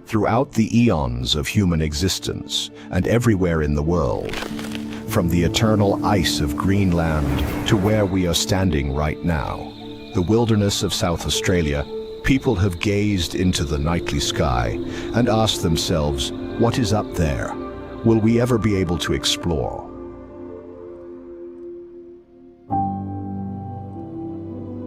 throughout the eons of human existence and everywhere in the world. From the eternal ice of Greenland to where we are standing right now, the wilderness of South Australia, people have gazed into the nightly sky and asked themselves, what is up there? Will we ever be able to explore?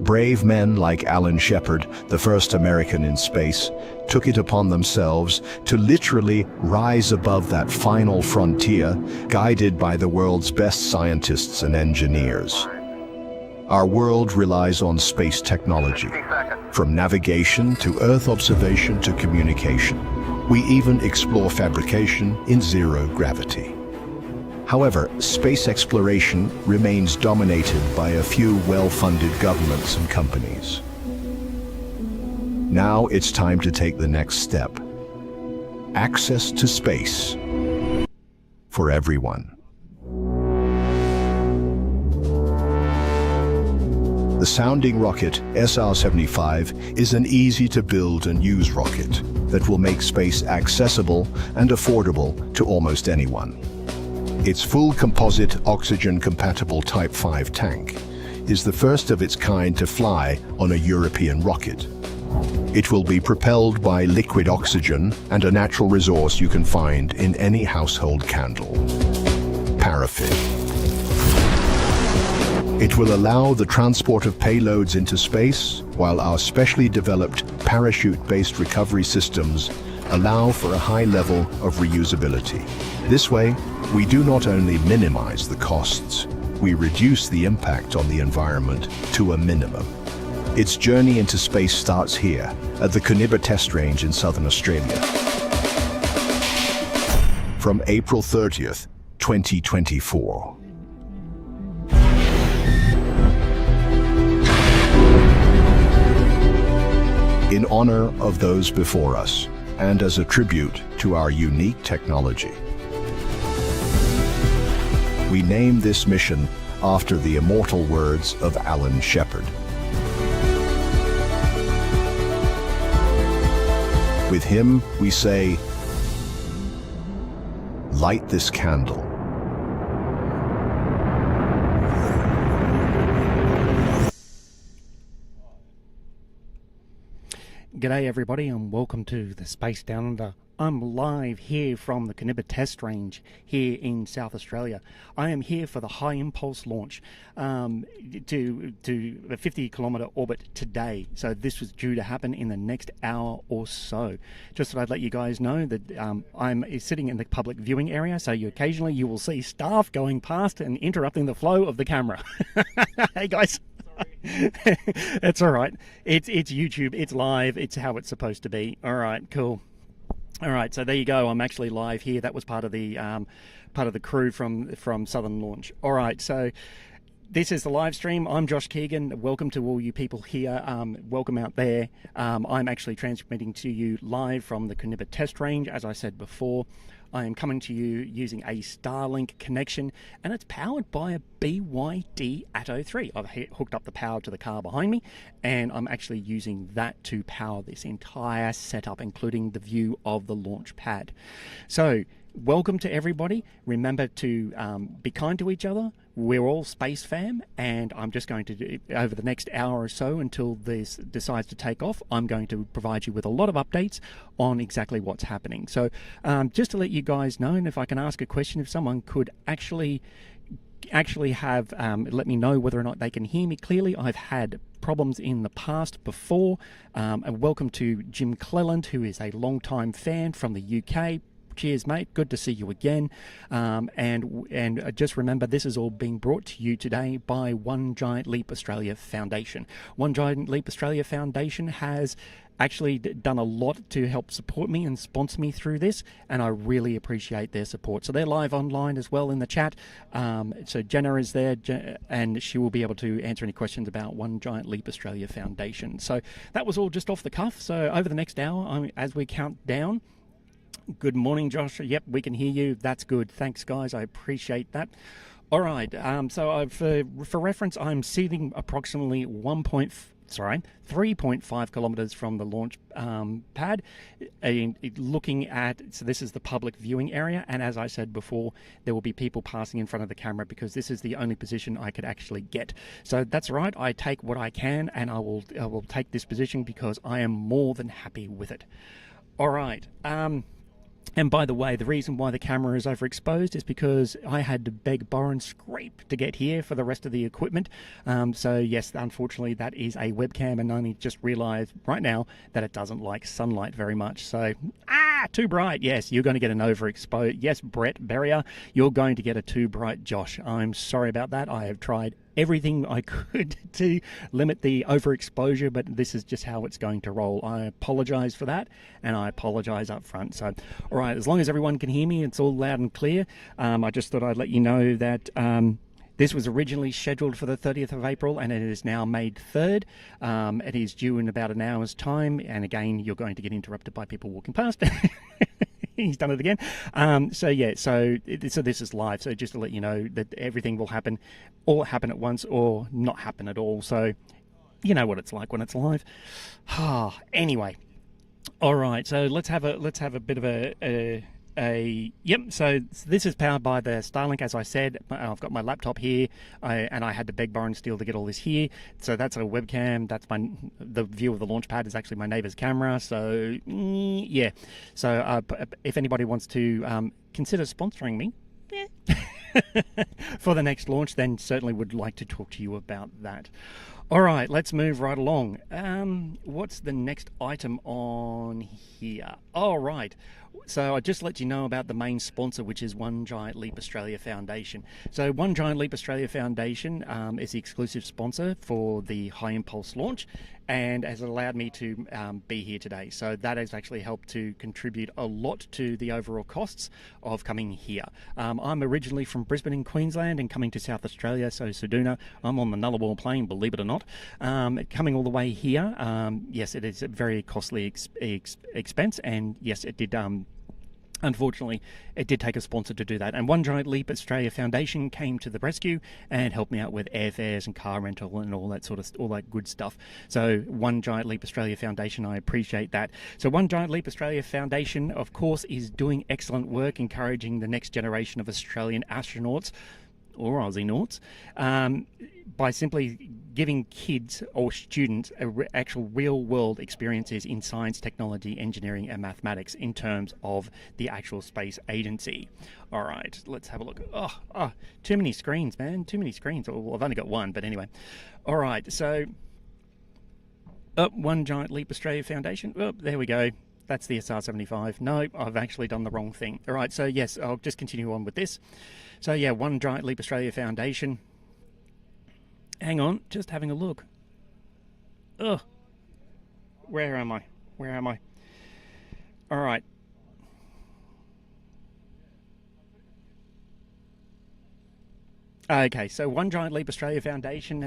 Brave men like Alan Shepard, the first American in space, took it upon themselves to literally rise above that final frontier, guided by the world's best scientists and engineers. Our world relies on space technology, from navigation to Earth observation to communication. We even explore fabrication in zero gravity. However, space exploration remains dominated by a few well-funded governments and companies. Now it's time to take the next step. Access to space for everyone. The sounding rocket SR75 is an easy-to-build and use rocket that will make space accessible and affordable to almost anyone. Its full composite oxygen-compatible Type 5 tank is the first of its kind to fly on a European rocket. It will be propelled by liquid oxygen and a natural resource you can find in any household candle: paraffin. It will allow the transport of payloads into space, while our specially developed parachute-based recovery systems allow for a high level of reusability. This way, we do not only minimize the costs, we reduce the impact on the environment to a minimum. Its journey into space starts here, at the Koonibba Test Range in Southern Australia. From April 30th, 2024. In honor of those before us, and as a tribute to our unique technology, we name this mission after the immortal words of Alan Shepard. With him, we say, light this candle. G'day everybody and welcome to the Space Down Under. I'm live here from the Koonibba Test Range here in South Australia. I am here for the HyImpulse launch to a 50-kilometre orbit today. So this was due to happen in the next hour or so. Just thought I'd let you guys know that I'm sitting in the public viewing area, so occasionally you will see staff going past and interrupting the flow of the camera. Hey guys. It's all right. It's YouTube. It's live. It's how it's supposed to be. All right, cool. All right, so there you go. I'm actually live here. That was part of the crew from Southern Launch. All right, so this is the live stream. I'm Josh Keegan. Welcome to all you people here. Welcome out there. I'm actually transmitting to you live from the Koonibba Test Range, as I said before. I am coming to you using a Starlink connection, and it's powered by a BYD Atto 3. I've hooked up the power to the car behind me, and I'm actually using that to power this entire setup, including the view of the launch pad. So, welcome to everybody. Remember to be kind to each other. We're all space fam, and I'm just going to do, over the next hour or so until this decides to take off, I'm going to provide you with a lot of updates on exactly what's happening. So just to let you guys know, and if I can ask a question, if someone could actually have let me know whether or not they can hear me clearly. I've had problems in the past before. And welcome to Jim Cleland, who is a long-time fan from the UK. Cheers, mate. Good to see you again. And just remember, this is all being brought to you today by One Giant Leap Australia Foundation. One Giant Leap Australia Foundation has actually done a lot to help support me and sponsor me through this, and I really appreciate their support. So they're live online as well in the chat. So Jenna is there, and she will be able to answer any questions about One Giant Leap Australia Foundation. So that was all just off the cuff. So over the next hour, as we count down. Good morning, Josh. Yep, we can hear you. That's good. Thanks, guys. I appreciate that. All right. So for reference, I'm sitting approximately 3.5 kilometers from the launch pad, looking at, so this is the public viewing area, and as I said before, there will be people passing in front of the camera because this is the only position I could actually get. So that's right, I take what I can, and I will take this position because I am more than happy with it. All right. And by the way, the reason why the camera is overexposed is because I had to beg, borrow and scrape to get here for the rest of the equipment. So yes, unfortunately that is a webcam, and I only just realized right now that it doesn't like sunlight very much. So, too bright. Yes, you're going to get an overexposed. Yes, Brett Berrier, you're going to get a too bright Josh. I'm sorry about that. I have tried everything I could to limit the overexposure, but this is just how it's going to roll. I apologize for that, and I apologize up front. So, all right, as long as everyone can hear me, it's all loud and clear. I just thought I'd let you know that this was originally scheduled for the 30th of April, and it is now May 3rd. It is due in about an hour's time, and again, you're going to get interrupted by people walking past. He's done it again. So this is live. So just to let you know that everything will happen, or happen at once, or not happen at all. So you know what it's like when it's live. Anyway, all right. So let's have a bit of so this is powered by the Starlink, as I said. I've got my laptop here, and I had to beg, borrow and steal to get all this here. So that's a webcam. That's the view of the launch pad is actually my neighbor's camera. So yeah. So if anybody wants to consider sponsoring me for the next launch, then certainly would like to talk to you about that. All right, let's move right along. What's the next item on here? All right. So I just let you know about the main sponsor, which is One Giant Leap Australia Foundation. So One Giant Leap Australia Foundation is the exclusive sponsor for the HyImpulse launch, and has allowed me to be here today. So that has actually helped to contribute a lot to the overall costs of coming here. I'm originally from Brisbane in Queensland and coming to South Australia, so Seduna. I'm on the Nullarbor Plain, believe it or not. Coming all the way here, yes, it is a very costly expense, and yes, it did unfortunately, it did take a sponsor to do that. And One Giant Leap Australia Foundation came to the rescue and helped me out with airfares and car rental and all that good stuff. So One Giant Leap Australia Foundation, I appreciate that. So One Giant Leap Australia Foundation, of course, is doing excellent work encouraging the next generation of Australian astronauts or Aussienauts by simply giving kids or students actual real-world experiences in science, technology, engineering, and mathematics in terms of the actual space agency. All right, let's have a look. Oh, too many screens, man. Too many screens. Well, I've only got one, but anyway. All right, so One Giant Leap Australia Foundation. Oh, there we go. That's the SR75. No, I've actually done the wrong thing. All right, so yes, I'll just continue on with this. So yeah, One Giant Leap Australia Foundation. Hang on, just having a look. Ugh. Where am I? All right. Okay, so One Giant Leap Australia Foundation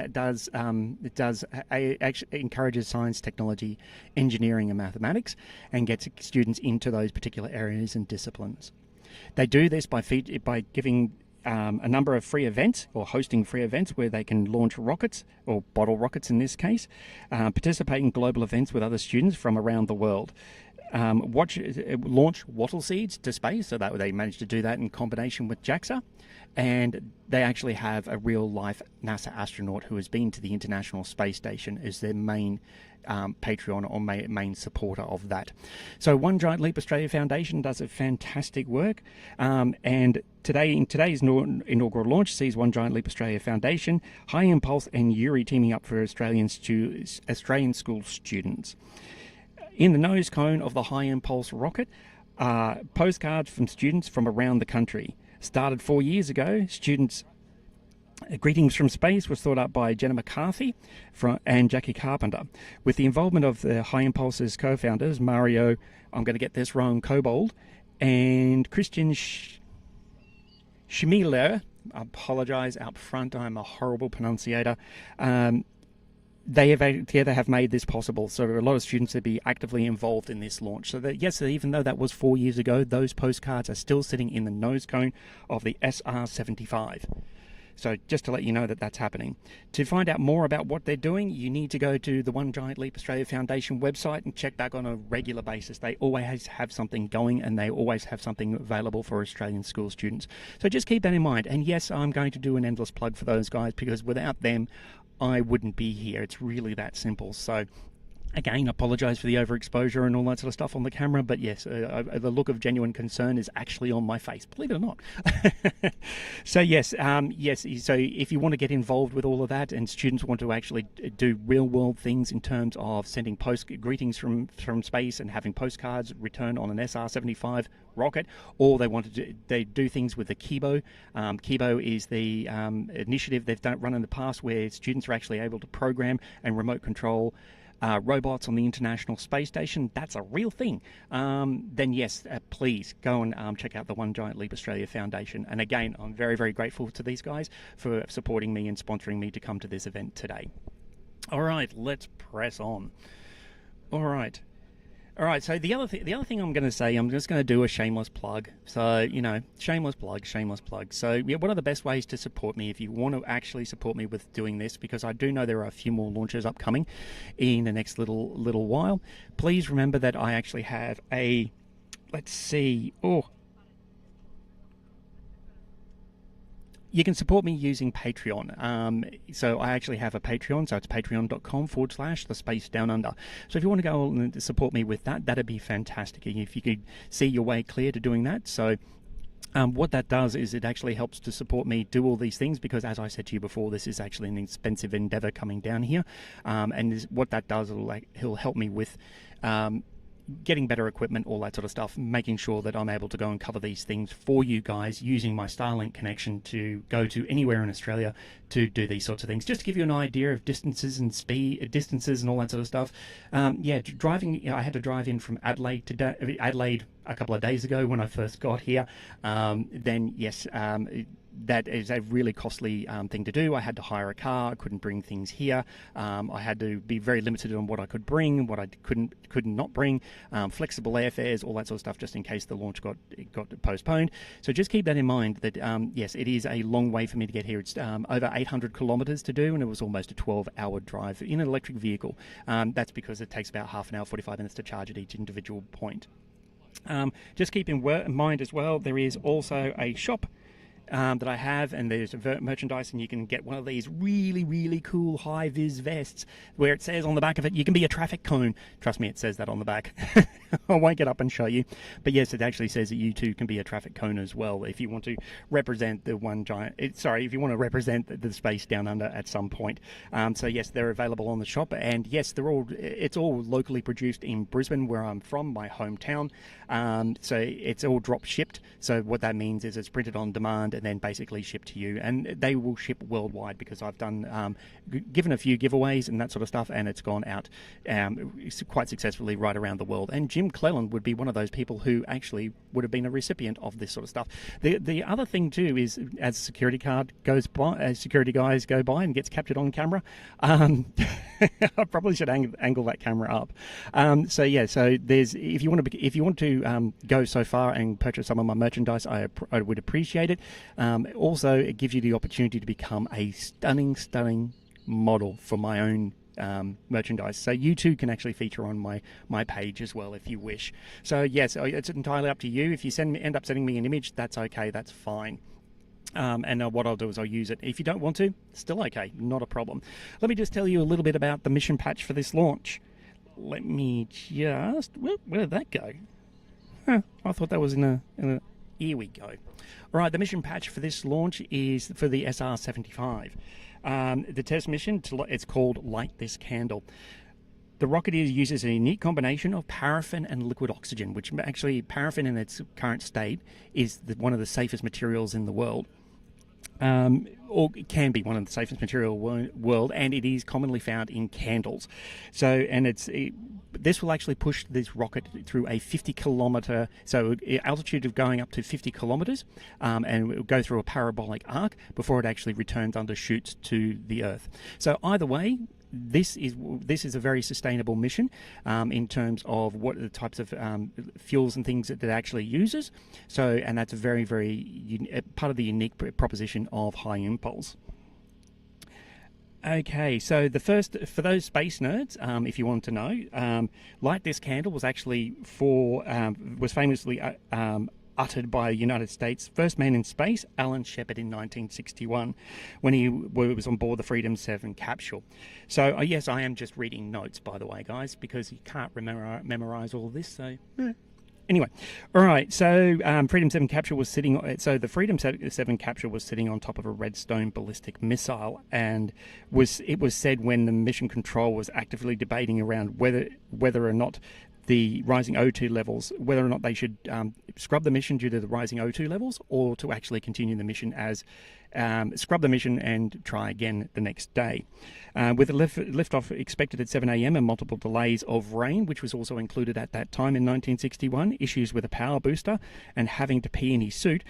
actually encourages science, technology, engineering, and mathematics, and gets students into those particular areas and disciplines. They do this by giving a number of free events, or hosting free events where they can launch rockets, or bottle rockets in this case, participate in global events with other students from around the world. Launch wattle seeds to space, so that they managed to do that in combination with JAXA, and they actually have a real-life NASA astronaut who has been to the International Space Station as their main Patreon or main supporter of that. So One Giant Leap Australia Foundation does a fantastic work, and today's inaugural launch sees One Giant Leap Australia Foundation, HyImpulse and Yuri teaming up for Australian school students. In the nose cone of the HyImpulse rocket are postcards from students from around the country. Started 4 years ago, students' Greetings from Space was thought up by Jenna McCarthy and Jackie Carpenter, with the involvement of the HyImpulse's co-founders, Mario, I'm going to get this wrong, Kobold, and Christian Schmiler. I apologise out front, I'm a horrible pronunciator. They have together have made this possible, so a lot of students will be actively involved in this launch. So that, yes, even though that was 4 years ago, those postcards are still sitting in the nose cone of the SR75. So just to let you know that that's happening. To find out more about what they're doing, you need to go to the One Giant Leap Australia Foundation website and check back on a regular basis. They always have something going, and they always have something available for Australian school students. So just keep that in mind. And yes, I'm going to do an endless plug for those guys, because without them, I wouldn't be here. It's really that simple. So again, apologise for the overexposure and all that sort of stuff on the camera, but yes, the look of genuine concern is actually on my face, believe it or not. So yes, so if you want to get involved with all of that, and students want to actually do real-world things in terms of sending greetings from space and having postcards return on an SR75 rocket, or they do things with the Koonibba. Koonibba is the initiative they've run in the past, where students are actually able to program and remote control robots on the International Space Station. That's a real thing. Then yes, please go and check out the One Giant Leap Australia Foundation. And again, I'm very, very grateful to these guys for supporting me and sponsoring me to come to this event today. All right, let's press on. All right, so the other thing I'm going to say, I'm just going to do a shameless plug. So, shameless plug. So, yeah, one of the best ways to support me, if you want to actually support me with doing this, because I do know there are a few more launches upcoming in the next little while, please remember that I actually have a, you can support me using Patreon. So I actually have a Patreon, so it's patreon.com/the Space Down Under. So if you want to go and support me with that, that'd be fantastic. If you could see your way clear to doing that. So what that does is it actually helps to support me do all these things, because as I said to you before, this is actually an expensive endeavor coming down here. And what that does, it'll help me with getting better equipment, all that sort of stuff, making sure that I'm able to go and cover these things for you guys using my Starlink connection to go to anywhere in Australia to do these sorts of things. Just to give you an idea of distances and distances and all that sort of stuff. Driving, I had to drive in from Adelaide a couple of days ago when I first got here. Then yes, that is a really costly thing to do. I had to hire a car. I couldn't bring things here. I had to be very limited on what I could bring, what I could not bring. Flexible airfares, all that sort of stuff, just in case the launch got postponed. So just keep that in mind. That yes, it is a long way for me to get here. It's over 800 kilometres to do, and it was almost a 12-hour drive in an electric vehicle. That's because it takes about half an hour, 45 minutes to charge at each individual point. Just keep in mind as well, there is also a shop that I have, and there's merchandise, and you can get one of these really, really cool high-vis vests where it says on the back of it, you can be a traffic cone. Trust me, it says that on the back. I won't get up and show you, but yes, it actually says that you too can be a traffic cone as well if you want to represent the if you want to represent the Space Down Under at some point. So yes, they're available on the shop, and yes, it's all locally produced in Brisbane, where I'm from, my hometown. So it's all drop shipped. So what that means is it's printed on demand and then basically shipped to you, and they will ship worldwide, because I've done given a few giveaways and that sort of stuff, and it's gone out quite successfully right around the world. And Jim Cleland would be one of those people who actually would have been a recipient of this sort of stuff. The other thing too is, as security guys go by and gets captured on camera, I probably should angle that camera up. So yeah, so there's if you want to go so far and purchase some of my merchandise, I would appreciate it. Also, it gives you the opportunity to become a stunning model for my own merchandise. So you too can actually feature on my page as well if you wish. So yes, it's entirely up to you. If you end up sending me an image, that's okay, that's fine. And what I'll do is I'll use it. If you don't want to, still okay, not a problem. Let me just tell you a little bit about the mission patch for this launch. Let me just... where did that go? Huh, I thought that was in a... Here we go. All right, the mission patch for this launch is for the SR75. The test mission, it's called Light This Candle. The rocket uses a unique combination of paraffin and liquid oxygen, which actually, paraffin in its current state is one of the safest materials in the world. Or it can be one of the safest material world, and it is commonly found in candles. So, and this will actually push this rocket through a 50-kilometer, so altitude of going up to 50 kilometers, and it will go through a parabolic arc before it actually returns undershoots to the Earth. So either way, this is a very sustainable mission in terms of what the types of fuels and things that it actually uses. So, and that's a very, very part of the unique proposition of HyImpulse. Okay, so the first, for those space nerds, if you want to know, Light This Candle was actually was famously uttered by United States first man in space, Alan Shepard, in 1961, when he was on board the Freedom 7 capsule. So, yes, I am just reading notes, by the way, guys, because you can't memorize all of this, so... Anyway, all right, so Freedom 7 capsule was sitting... So the Freedom 7 capsule was sitting on top of a Redstone ballistic missile, and it was said when the mission control was actively debating around whether or not the rising O2 levels, whether or not they should scrub the mission due to the rising O2 levels, or to actually continue the mission as scrub the mission and try again the next day. With the liftoff expected at 7 a.m. and multiple delays of rain, which was also included at that time in 1961, issues with a power booster, and having to pee in his suit,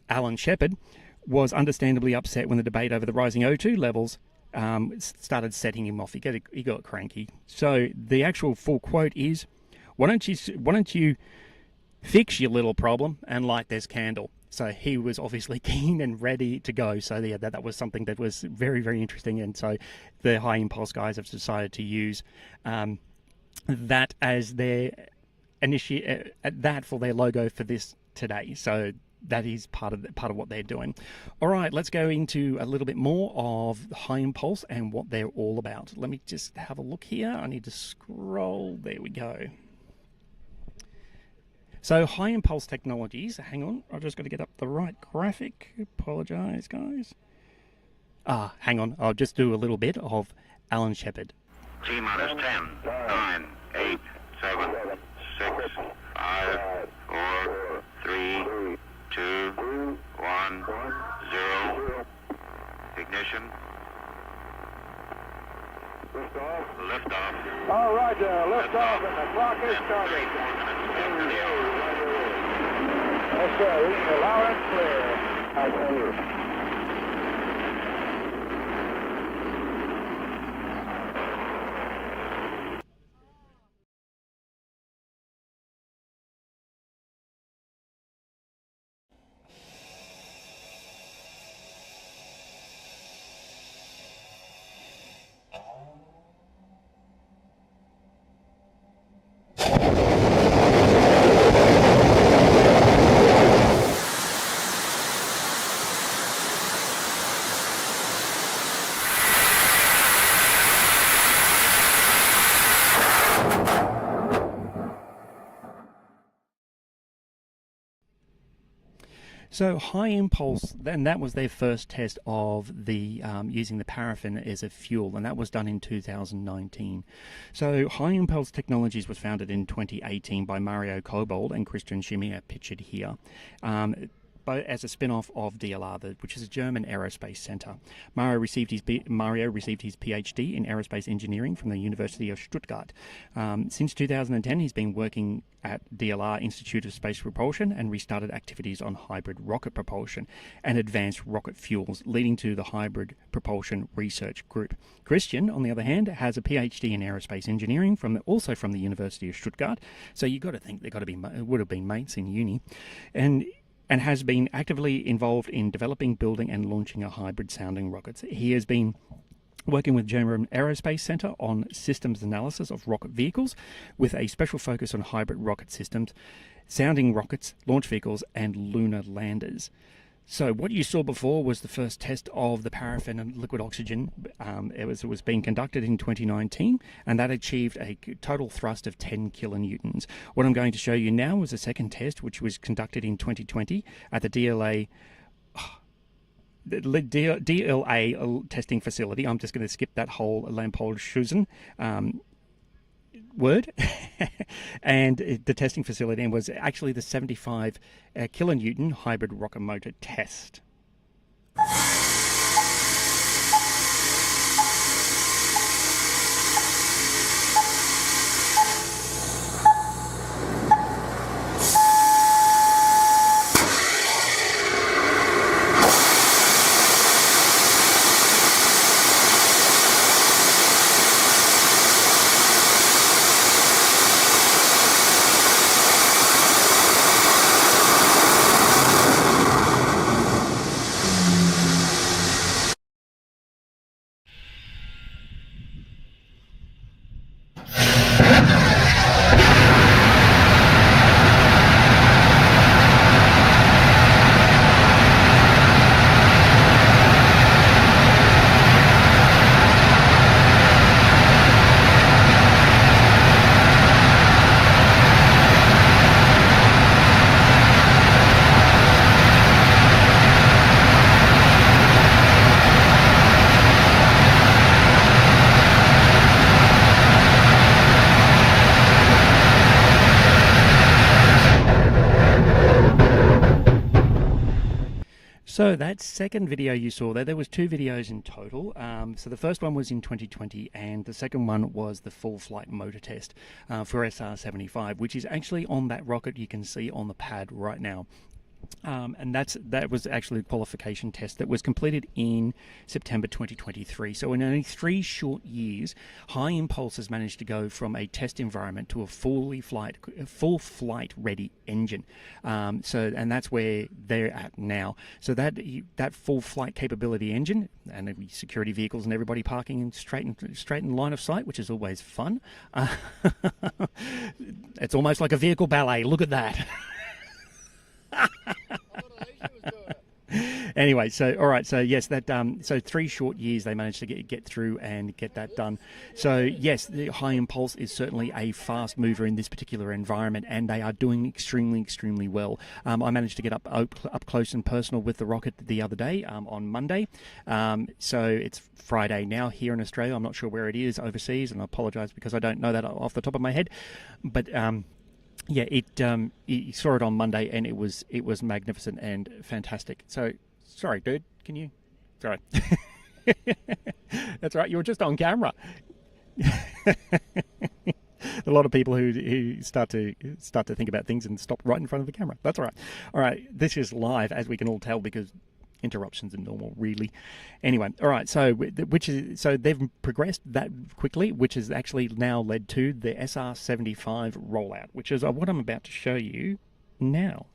Alan Shepard was understandably upset when the debate over the rising O2 levels started setting him off. He got cranky. So the actual full quote is, why don't you fix your little problem and light this candle? So he was obviously keen and ready to go. So yeah, that was something that was very, very interesting. And so the HyImpulse guys have decided to use that as their that for their logo for this today. So that is part of what they're doing. All right, let's go into a little bit more of HyImpulse and what they're all about. Let me just have a look here. I need to scroll. There we go. So HyImpulse Technologies, hang on, I've just got to get up the right graphic. Apologize, guys. Hang on, I'll just do a little bit of Alan Shepard. T-minus 10, 9, 8, 7, 6, 5, 4, 3, 2, 1, 0. Ignition. Liftoff. All right, liftoff, and the clock is starting. Yes, sir. We can allow it clear. I tell you. So HyImpulse, and that was their first test of the using the paraffin as a fuel, and that was done in 2019. So HyImpulse Technologies was founded in 2018 by Mario Kobold and Christian Schimmier, pictured here. But as a spin-off of DLR, which is a German aerospace center. Mario received his PhD in aerospace engineering from the University of Stuttgart. Since 2010, he's been working at DLR Institute of Space Propulsion and restarted activities on hybrid rocket propulsion and advanced rocket fuels, leading to the Hybrid Propulsion Research Group. Christian, on the other hand, has a PhD in aerospace engineering also from the University of Stuttgart. So you've got to think would have been mates in uni, and has been actively involved in developing, building and launching a hybrid sounding rockets. He has been working with German Aerospace Center on systems analysis of rocket vehicles with a special focus on hybrid rocket systems, sounding rockets, launch vehicles and lunar landers. So what you saw before was the first test of the paraffin and liquid oxygen. It was being conducted in 2019, and that achieved a total thrust of 10 kilonewtons. What I'm going to show you now is a second test, which was conducted in 2020 at the DLA testing facility. I'm just going to skip that whole Lampold-Schusen word. And the testing facility was actually the 75 kilonewton hybrid rocket motor test. So that second video you saw there was two videos in total. So the first one was in 2020 and the second one was the full flight motor test for SR75, which is actually on that rocket you can see on the pad right now. And that was actually a qualification test that was completed in September 2023. So in only 3 short years, HyImpulse has managed to go from a test environment to a full flight ready engine. And that's where they're at now. So that full flight capability engine, and security vehicles and everybody parking in straight in line of sight, which is always fun. It's almost like a vehicle ballet. Look at that. Anyway, so all right, so yes, that so 3 short years they managed to get through and get that done. So yes, the HyImpulse is certainly a fast mover in this particular environment, and they are doing extremely well. I managed to get up close and personal with the rocket the other day on Monday. So it's Friday now here in Australia. I'm not sure where it is overseas, and I apologise because I don't know that off the top of my head, but. Yeah, you saw it on Monday, and it was magnificent and fantastic. So, sorry, dude, can you? Sorry, that's right. You were just on camera. A lot of people who start to think about things and stop right in front of the camera. That's all right. All right, this is live, as we can all tell, because interruptions are normal, really. Anyway, all right, so they've progressed that quickly, which has actually now led to the SR75 rollout, which is what I'm about to show you now.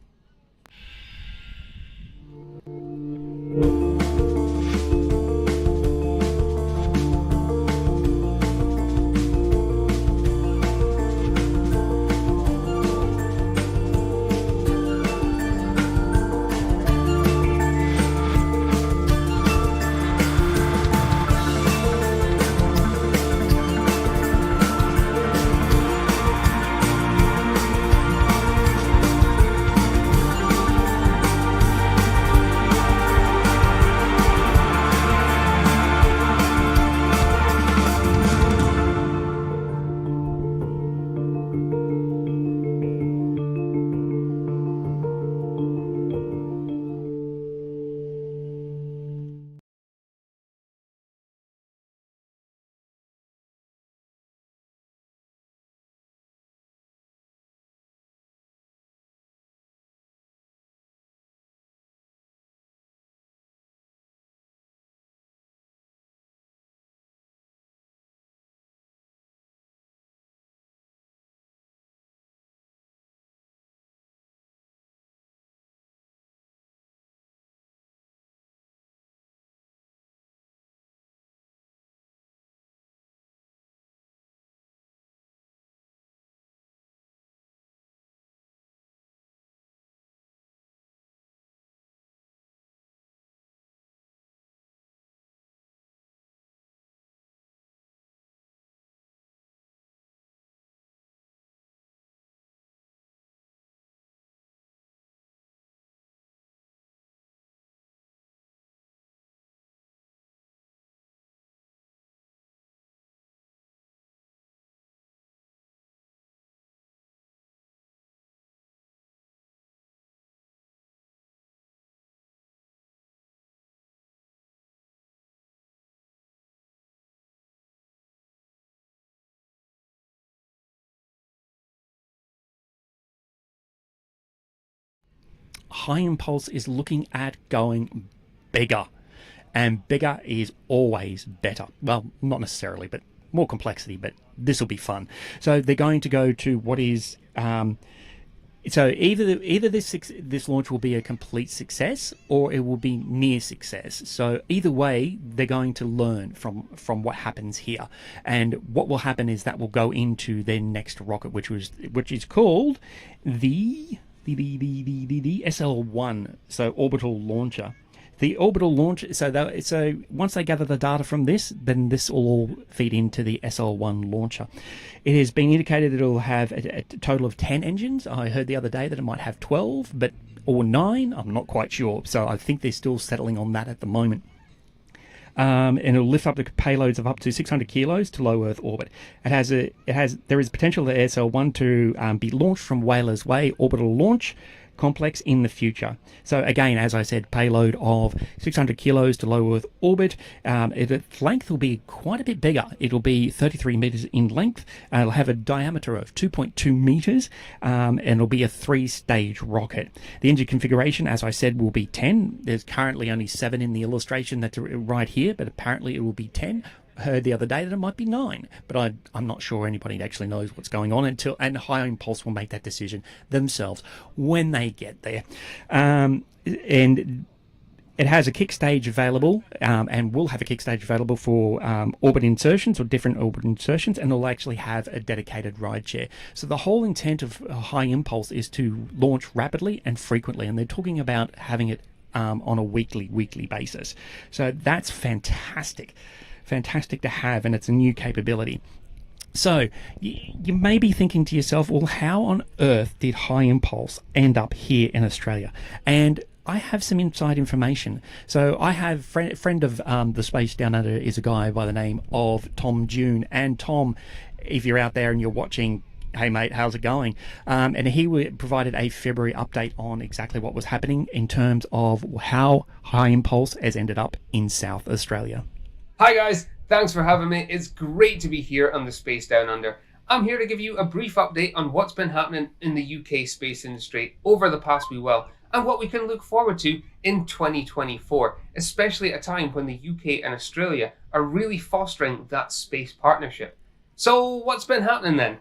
HyImpulse is looking at going bigger, and bigger is always better. Well, not necessarily, but more complexity, but this will be fun. So they're going to go to what is so either this launch will be a complete success or it will be near success. So either way, they're going to learn from what happens here, and what will happen is that will go into their next rocket, which is called the SL1, so orbital launcher. The orbital launch, so once they gather the data from this, then this will all feed into the SL1 launcher. It has been indicated that it will have a total of 10 engines. I heard the other day that it might have 12, or 9. I'm not quite sure. So I think they're still settling on that at the moment. And it'll lift up to payloads of up to 600 kilos to low Earth orbit. There is potential for SL1 to be launched from Whalers Way Orbital Launch, complex in the future. So again, as I said, payload of 600 kilos to low Earth orbit. Its length will be quite a bit bigger. It'll be 33 meters in length. It'll have a diameter of 2.2 meters, and it'll be a 3-stage rocket. The engine configuration, as I said, will be 10. There's currently only 7 in the illustration that's right here, but apparently it will be 10. Heard the other day that it might be 9, but I'm not sure anybody actually knows what's going on and HyImpulse will make that decision themselves when they get there. And it has a kick stage available, and will have a kick stage available for orbit insertions or different orbit insertions, and it'll actually have a dedicated ride chair. So the whole intent of HyImpulse is to launch rapidly and frequently, and they're talking about having it on a weekly basis. So that's fantastic to have, and it's a new capability. So you may be thinking to yourself, well, how on earth did HyImpulse end up here in Australia? And I have some inside information. So I have friend of the Space Down Under is a guy by the name of Tom June. And Tom, if you're out there and you're watching, hey mate, how's it going? And he provided a February update on exactly what was happening in terms of how HyImpulse has ended up in South Australia. Hi guys, thanks for having me. It's great to be here on the Space Down Under. I'm here to give you a brief update on what's been happening in the UK space industry over the past wee while, and what we can look forward to in 2024, especially at a time when the UK and Australia are really fostering that space partnership. So what's been happening then?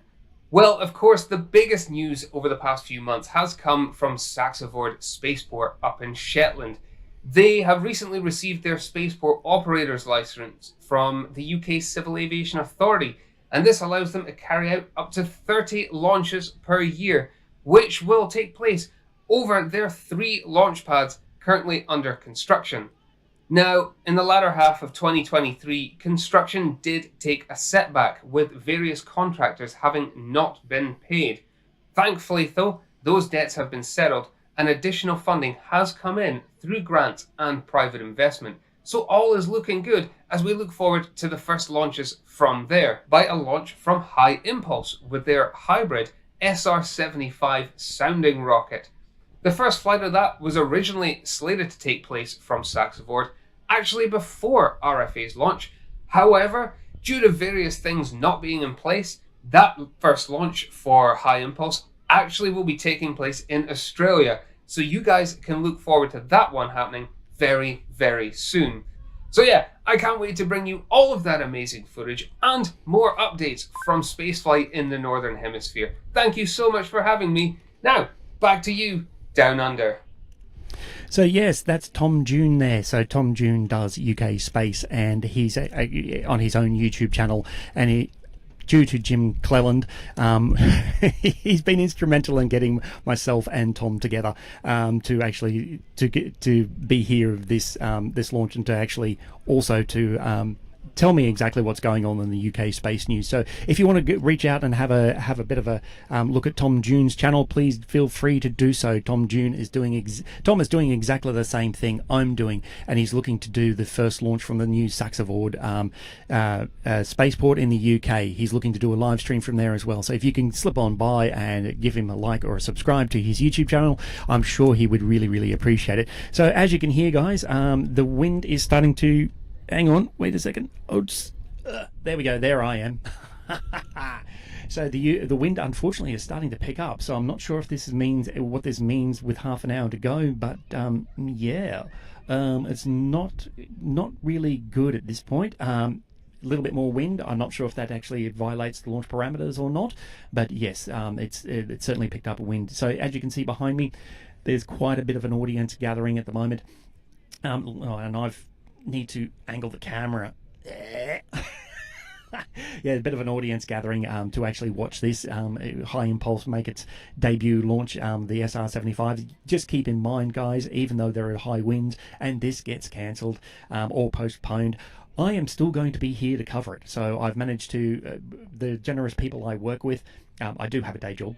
Well, of course, the biggest news over the past few months has come from Saxavord Spaceport up in Shetland. They have recently received their spaceport operator's license from the UK Civil Aviation Authority, and this allows them to carry out up to 30 launches per year, which will take place over their 3 launch pads currently under construction. Now, in the latter half of 2023, construction did take a setback, with various contractors having not been paid. Thankfully though, those debts have been settled, and additional funding has come in through grants and private investment. So all is looking good as we look forward to the first launches from there, by a launch from HyImpulse with their hybrid SR75 sounding rocket. The first flight of that was originally slated to take place from Saxavord, actually before RFA's launch. However, due to various things not being in place, that first launch for HyImpulse actually will be taking place in Australia. So you guys can look forward to that one happening very, very soon. So yeah, I can't wait to bring you all of that amazing footage and more updates from spaceflight in the Northern Hemisphere. Thank you so much for having me. Now, back to you, Down Under. So yes, that's Tom June there. So Tom June does UK space, and he's on his own YouTube channel, and due to Jim Cleland, he's been instrumental in getting myself and Tom together to actually to be here of this this launch, and to actually also to tell me exactly what's going on in the UK space news. So if you want to reach out and have a bit of a look at Tom June's channel, please feel free to do so. Tom is doing exactly the same thing I'm doing, and he's looking to do the first launch from the new Saxavord spaceport in the UK. He's looking to do a live stream from there as well. So if you can slip on by and give him a like or a subscribe to his YouTube channel, I'm sure he would really appreciate it. So as you can hear, guys, the wind is starting to... Hang on, wait a second. Oops. There we go. There I am. So the wind, unfortunately, is starting to pick up. So I'm not sure if this means what this means with half an hour to go. But yeah, it's not really good at this point. A little bit more wind. I'm not sure if that actually violates the launch parameters or not. But yes, it's certainly picked up a wind. So as you can see behind me, there's quite a bit of an audience gathering at the moment. And I've need to angle the camera. Yeah, a bit of an audience gathering to actually watch this HyImpulse make its debut launch, the SR75. Just keep in mind, guys, even though there are high winds and this gets cancelled or postponed, I am still going to be here to cover it. So I've managed to, the generous people I work with, I do have a day job.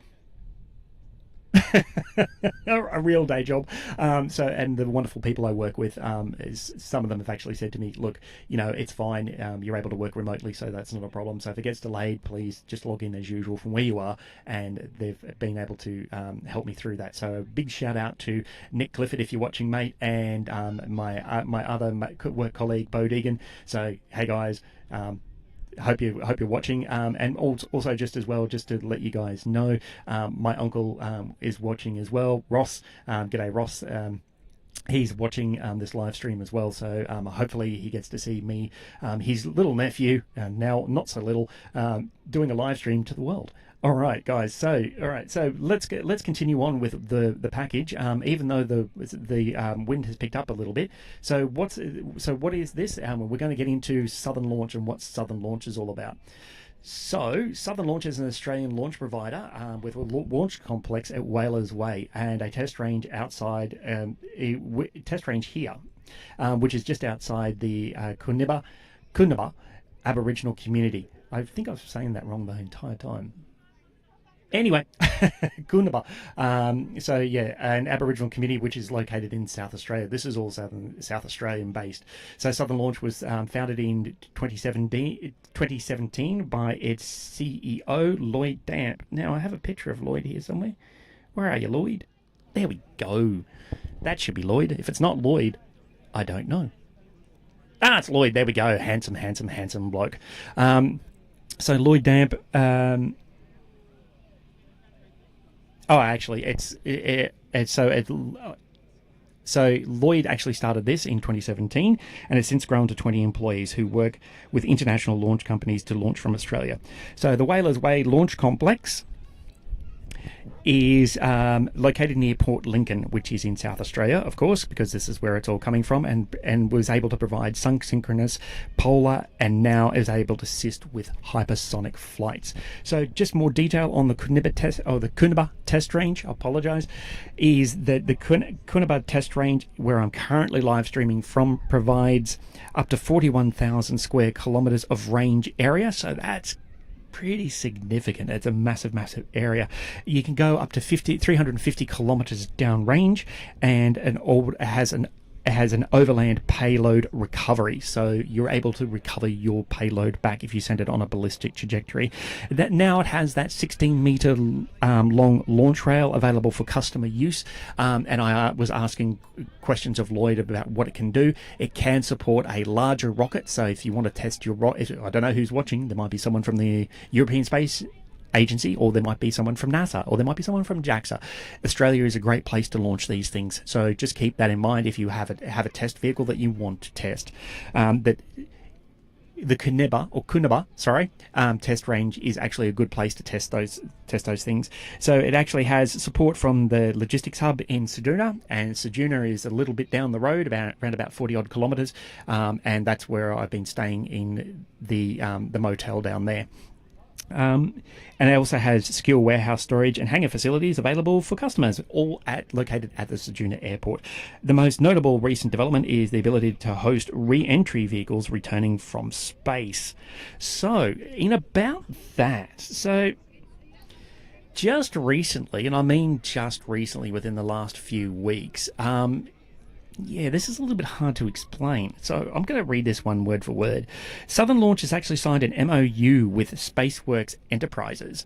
A real day job. And the wonderful people I work with, is some of them have actually said to me, look, it's fine. You're able to work remotely, so that's not a problem. So if it gets delayed, please just log in as usual from where you are. And they've been able to help me through that. So a big shout out to Nick Clifford, if you're watching, mate, and my other work colleague, Bo Deegan. So, hey guys, hope you're watching, and also just to let you guys know, my uncle is watching as well, Ross. G'day Ross. He's watching this live stream as well, so hopefully he gets to see me, his little nephew, now not so little, doing a live stream to the world. All right, guys. So let's continue on with the package. Even though the wind has picked up a little bit. So what is this? We're going to get into Southern Launch and what Southern Launch is all about. So Southern Launch is an Australian launch provider with a launch complex at Whalers Way and a test range outside test range here, which is just outside the Koonibba Aboriginal community. I think I was saying that wrong the entire time. Anyway, Koonibba. So yeah, an Aboriginal community which is located in South Australia. This is all South Australian based. So Southern Launch was founded in 2017 by its CEO, Lloyd Damp. Now I have a picture of Lloyd here somewhere. Where are you, Lloyd? There we go. That should be Lloyd. If it's not Lloyd, I don't know. It's Lloyd. There we go. Handsome bloke. So Lloyd Damp... So Lloyd actually started this in 2017 and has since grown to 20 employees who work with international launch companies to launch from Australia. So the Whalers Way Launch Complex is located near Port Lincoln, which is in South Australia, of course, because this is where it's all coming from, and was able to provide synchronous, polar, and now is able to assist with hypersonic flights. So just more detail on the Koonibba Test Range, I apologise, is that the Koonibba Test Range, where I'm currently live streaming from, provides up to 41,000 square kilometres of range area, so that's pretty significant. It's a massive area. You can go up to 350 kilometers downrange, and has an overland payload recovery, so you're able to recover your payload back if you send it on a ballistic trajectory. That now it has that 16-meter long launch rail available for customer use, and I was asking questions of Lloyd about what it can do. It can support a larger rocket, so if you want to test your rocket, I don't know who's watching, there might be someone from the European Space Agency, or there might be someone from NASA, or there might be someone from JAXA. Australia is a great place to launch these things, so just keep that in mind if you have a test vehicle that you want to test. That the Koonibba test range is actually a good place to test those things. So it actually has support from the logistics hub in Ceduna, and Ceduna is a little bit down the road, around about 40 odd kilometres, and that's where I've been staying in the motel down there. And it also has secure warehouse storage and hangar facilities available for customers, all located at the Ceduna Airport. The most notable recent development is the ability to host re-entry vehicles returning from space. So, in about that, just recently, and I mean just recently within the last few weeks, this is a little bit hard to explain, so I'm going to read this one word for word. Southern Launch has actually signed an MOU with SpaceWorks Enterprises.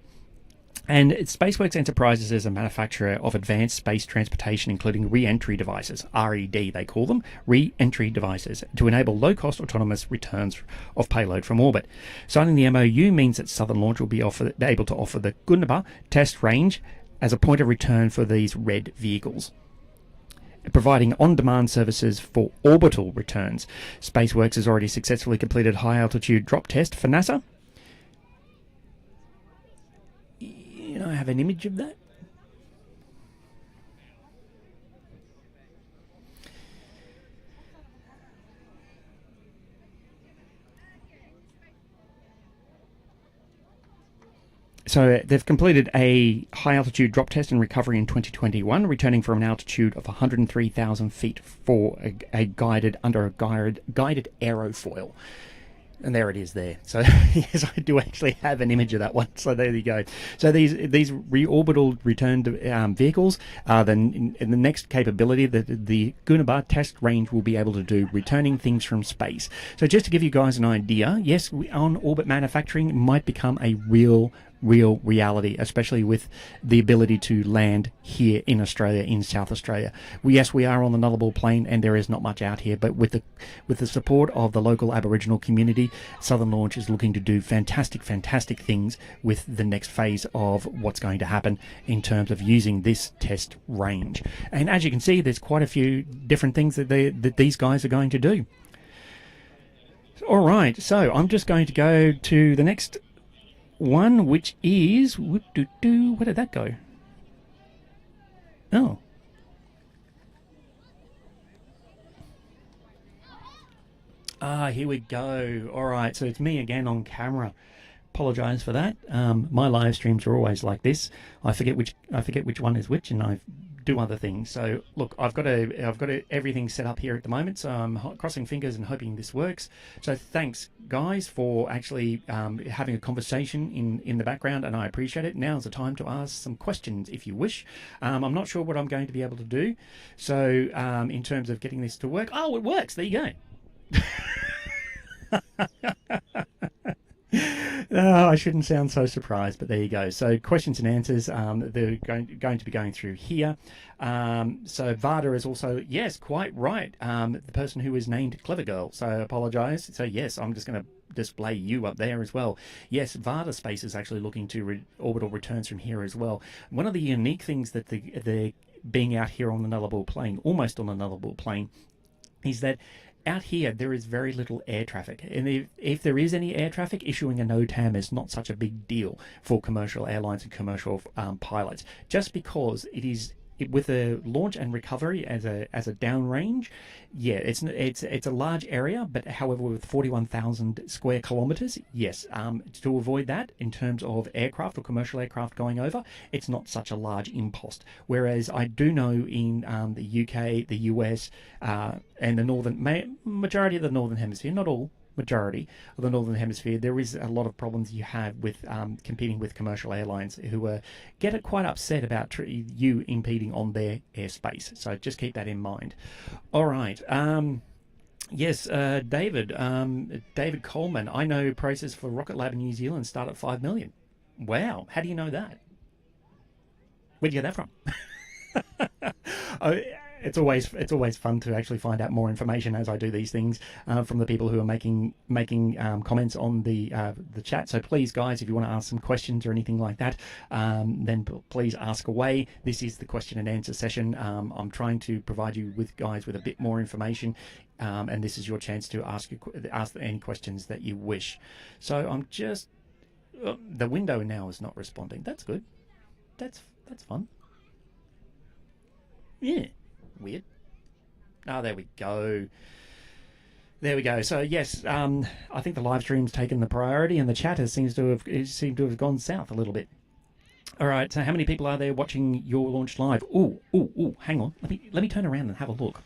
And SpaceWorks Enterprises is a manufacturer of advanced space transportation, including re-entry devices, RED they call them, re-entry devices, to enable low-cost autonomous returns of payload from orbit. Signing the MOU means that Southern Launch will be able to offer the Koonibba Test Range as a point of return for these RED vehicles, providing on-demand services for orbital returns. SpaceWorks has already successfully completed high-altitude drop test for NASA. I have an image of that. So they've completed a high-altitude drop test and recovery in 2021, returning from an altitude of 103,000 feet for a guided aerofoil. And there it is there. So yes, I do actually have an image of that one. So there you go. So these reorbital returned vehicles are then in the next capability that the Koonibba Test Range will be able to do, returning things from space. So just to give you guys an idea, yes, on-orbit manufacturing might become a real reality, especially with the ability to land here in Australia, in South Australia. Yes, we are on the nullable plane and there is not much out here, but with the support of the local Aboriginal community, Southern Launch is looking to do fantastic things with the next phase of what's going to happen in terms of using this test range. And as you can see, there's quite a few different things that these guys are going to do. All right, so I'm just going to go to the next one, which is where did that go? Oh, here we go. All right, so it's me again on camera. Apologize for that. My live streams are always like this. I forget which one is which, and I do other things. So look, I've got everything set up here at the moment, so I'm crossing fingers and hoping this works. So thanks guys for actually having a conversation in the background, and I appreciate it. Now's the time to ask some questions if you wish. I'm not sure what I'm going to be able to do, so in terms of getting this to work. Oh, it works. There you go. No, I shouldn't sound so surprised, but there you go. So questions and answers, they're going to be going through here. So Vada is also, yes, quite right, the person who is named Clever Girl. So I apologise. So yes, I'm just going to display you up there as well. Yes, Vada Space is actually looking to orbital returns from here as well. One of the unique things that they're being out here on the nullable plane, almost on the nullable plane, is that out here, there is very little air traffic. And if there is any air traffic, issuing a NOTAM is not such a big deal for commercial airlines and commercial pilots, just because with a launch and recovery as a downrange. Yeah, it's a large area, but however, with 41,000 square kilometers, yes, to avoid that in terms of aircraft or commercial aircraft going over, it's not such a large impost. Whereas I do know in the UK, the US, and the majority of the northern hemisphere, not all, majority of the northern hemisphere, there is a lot of problems you have with competing with commercial airlines who get quite upset about you impeding on their airspace. So just keep that in mind. All right. Yes, David Coleman. I know prices for Rocket Lab in New Zealand start at 5 million. Wow. How do you know that? Where'd you get that from? Oh, it's always fun to actually find out more information as I do these things from the people who are making comments on the chat. So please, guys, if you want to ask some questions or anything like that, then please ask away. This is the question and answer session. I'm trying to provide you with a bit more information, and this is your chance to ask any questions that you wish. So I'm just the window now is not responding. That's good. That's fun. Yeah. Weird. Oh, there we go. There we go. So yes, I think the live stream's taken the priority, and the chat seemed to have gone south a little bit. All right. So how many people are there watching your launch live? Ooh. Hang on. Let me turn around and have a look.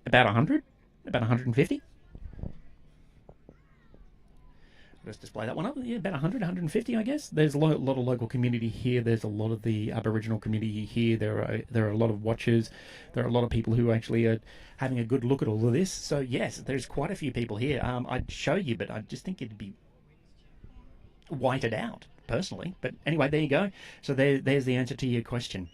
About 100. About 150. Let's display that one up. Yeah, about 100, 150, I guess. There's a lot of local community here. There's a lot of the Aboriginal community here. There are a lot of watchers. There are a lot of people who actually are having a good look at all of this. So yes, there's quite a few people here. I'd show you, but I just think it'd be whited out personally. But anyway, there you go. So there's the answer to your question.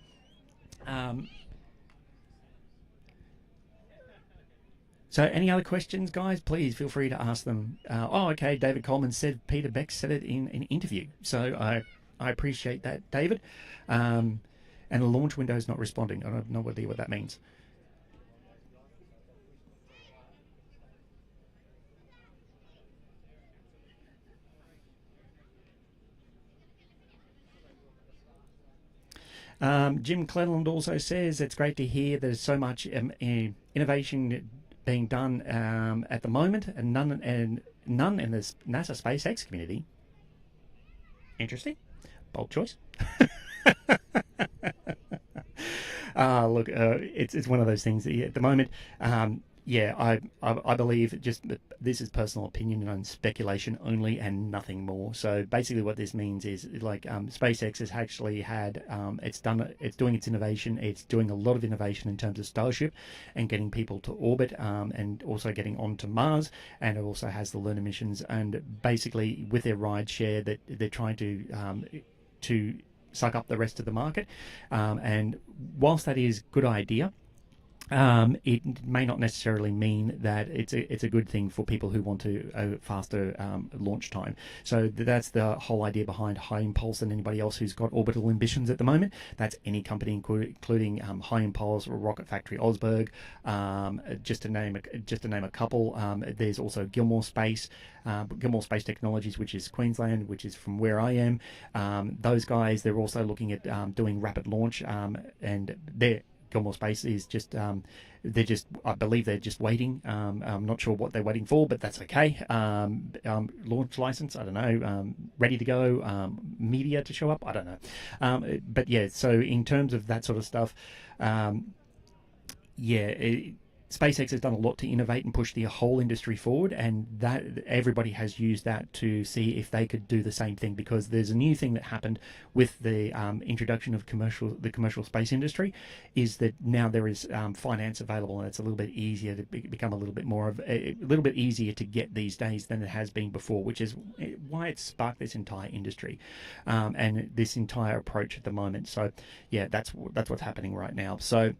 So any other questions, guys, please feel free to ask them. Okay, David Coleman said Peter Beck said it in an interview. So I appreciate that, David. And the launch window is not responding. I have no idea what that means. Jim Cleland also says it's great to hear there's so much innovation being done at the moment, and none in the NASA SpaceX community. Interesting, bold choice. Look, it's one of those things that at the moment, Yeah, I believe just this is personal opinion and speculation only and nothing more. So basically, what this means is like SpaceX has actually had it's doing its innovation. It's doing a lot of innovation in terms of Starship and getting people to orbit and also getting onto Mars. And it also has the lunar missions. And basically, with their ride share, that they're trying to suck up the rest of the market. And whilst that is a good idea, it may not necessarily mean that it's a good thing for people who want to a faster launch time. So that's the whole idea behind HyImpulse and anybody else who's got orbital ambitions at the moment. That's any company, including HyImpulse, Rocket Factory Osberg, just to name a couple. There's also Gilmore Space Technologies, which is Queensland, which is from where I am. Those guys, they're also looking at doing rapid launch, and Gilmore Space is I believe they're just waiting. I'm not sure what they're waiting for, but that's okay. Launch license, I don't know. Ready to go. Media to show up, I don't know. But yeah, so in terms of that sort of stuff, SpaceX has done a lot to innovate and push the whole industry forward, and that everybody has used that to see if they could do the same thing, because there's a new thing that happened with the introduction of the commercial space industry, is that now there is finance available, and it's a little bit easier to become a little bit easier to get these days than it has been before, which is why it's sparked this entire industry and this entire approach at the moment. So yeah, that's what's happening right now. So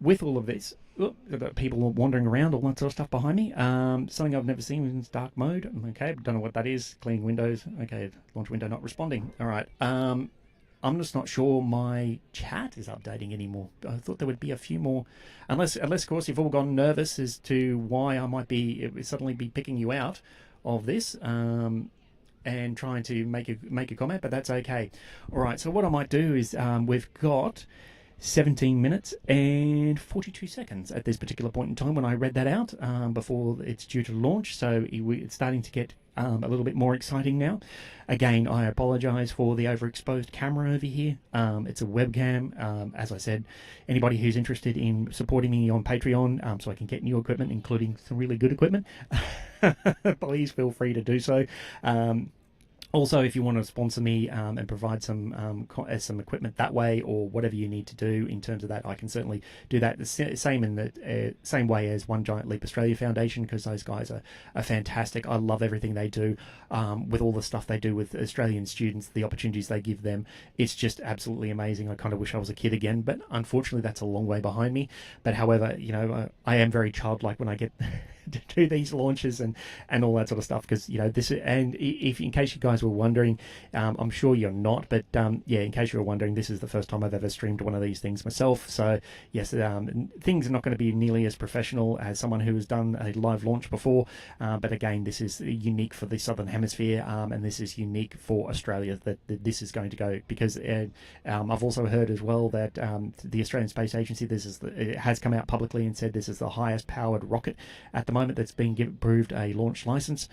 with all of this, I've got people wandering around, all that sort of stuff behind me. Something I've never seen in dark mode. Okay, don't know what that is. Cleaning windows. Okay, launch window not responding. All right. I'm just not sure my chat is updating anymore. I thought there would be a few more, unless of course you've all gone nervous as to why I might be suddenly be picking you out of this. And trying to make a comment, but that's okay. All right. So what I might do is we've got 17 minutes and 42 seconds at this particular point in time when I read that out before it's due to launch. So it's starting to get a little bit more exciting now. Again, I apologize for the overexposed camera over here. It's a webcam. As I said, anybody who's interested in supporting me on Patreon so I can get new equipment, including some really good equipment, please feel free to do so. Also, if you want to sponsor me and provide some equipment that way, or whatever you need to do in terms of that, I can certainly do that. The same way as One Giant Leap Australia Foundation, because those guys are fantastic. I love everything they do with all the stuff they do with Australian students, the opportunities they give them. It's just absolutely amazing. I kind of wish I was a kid again, but unfortunately that's a long way behind me. But however, I am very childlike when I get to do these launches and all that sort of stuff, because this, and if in case you guys were wondering, I'm sure you're not, but in case you were wondering, this is the first time I've ever streamed one of these things myself. So yes, things are not going to be nearly as professional as someone who has done a live launch before, but again, this is unique for the Southern Hemisphere, and this is unique for Australia that this is going to go, because I've also heard as well that the Australian Space Agency, it has come out publicly and said this is the highest powered rocket at the moment that's been approved a launch license,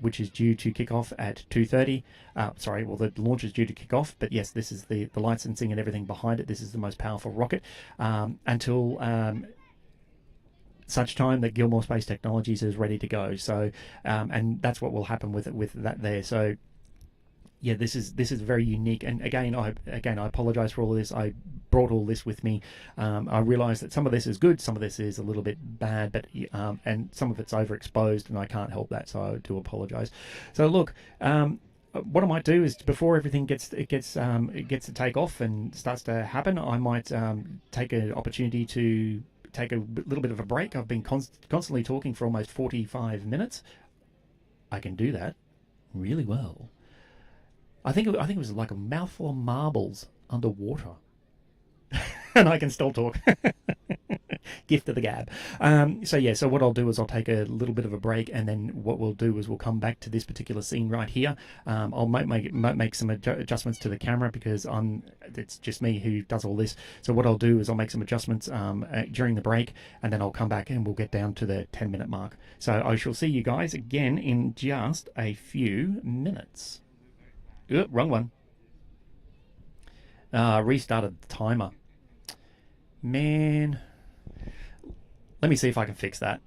which is due to kick off at 2:30. The launch is due to kick off, but yes, this is the licensing and everything behind it. This is the most powerful rocket until such time that Gilmore Space Technologies is ready to go. So, and that's what will happen with that there. So, yeah, this is very unique. And again, I apologize for all of this. I brought all this with me. I realize that some of this is good, some of this is a little bit bad, but and some of it's overexposed, and I can't help that. So I do apologize. So look, what I might do is, before everything gets to take off and starts to happen, I might take an opportunity to take a little bit of a break. I've been constantly talking for almost 45 minutes. I can do that really well. I think it was like a mouthful of marbles underwater, and I can still talk. Gift of the gab. So what I'll do is I'll take a little bit of a break, and then what we'll do is we'll come back to this particular scene right here. I'll make some adjustments to the camera, because it's just me who does all this. So what I'll do is I'll make some adjustments during the break, and then I'll come back and we'll get down to the 10-minute mark. So I shall see you guys again in just a few minutes. Wrong one. Restarted the timer. Man. Let me see if I can fix that.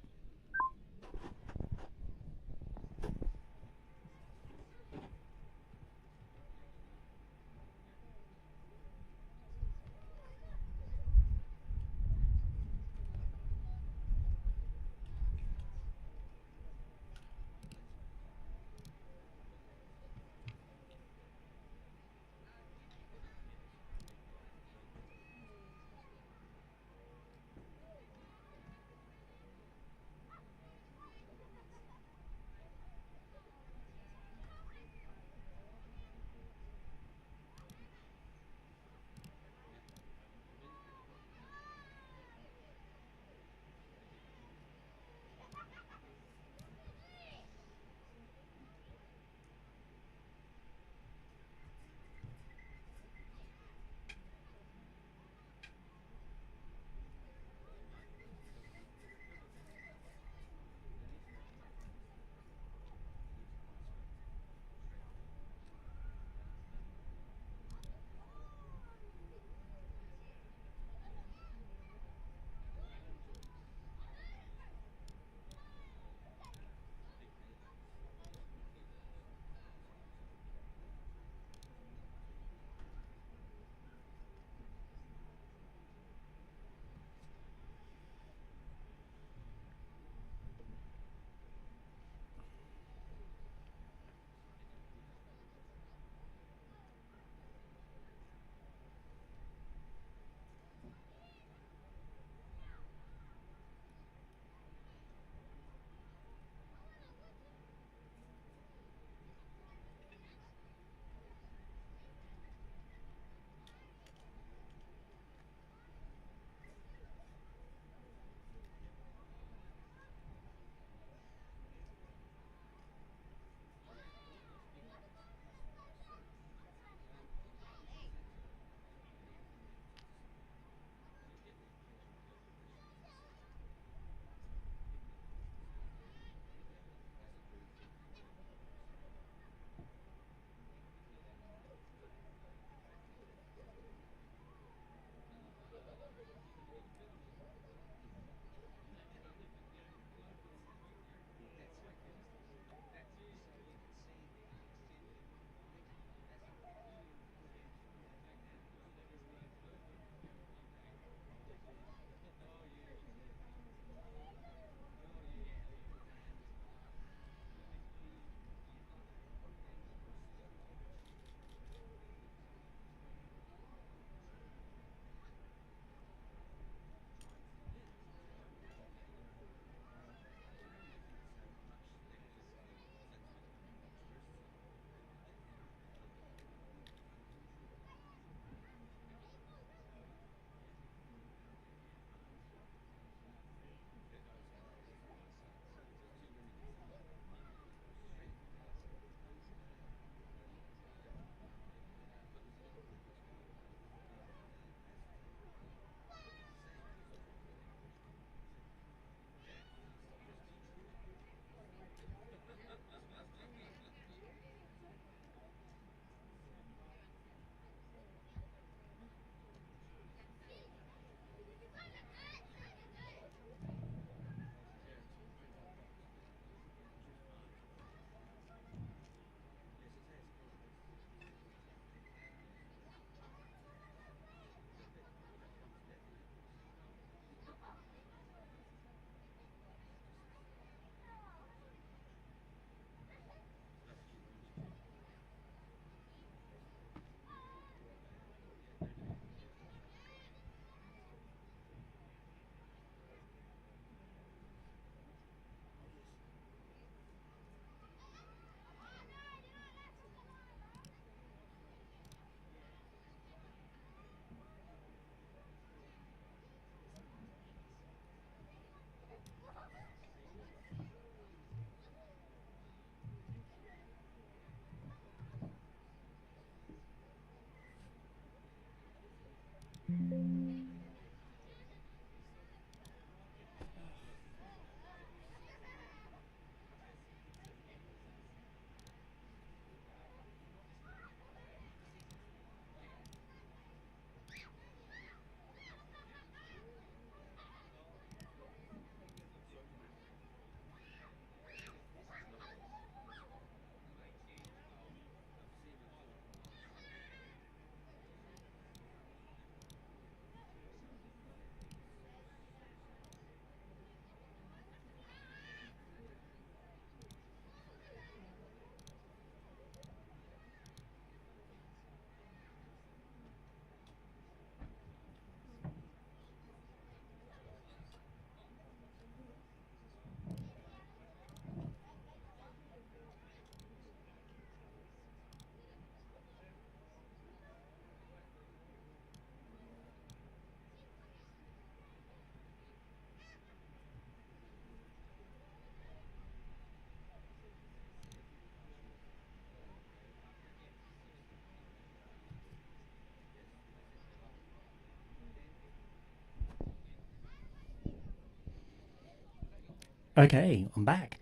Okay, I'm back.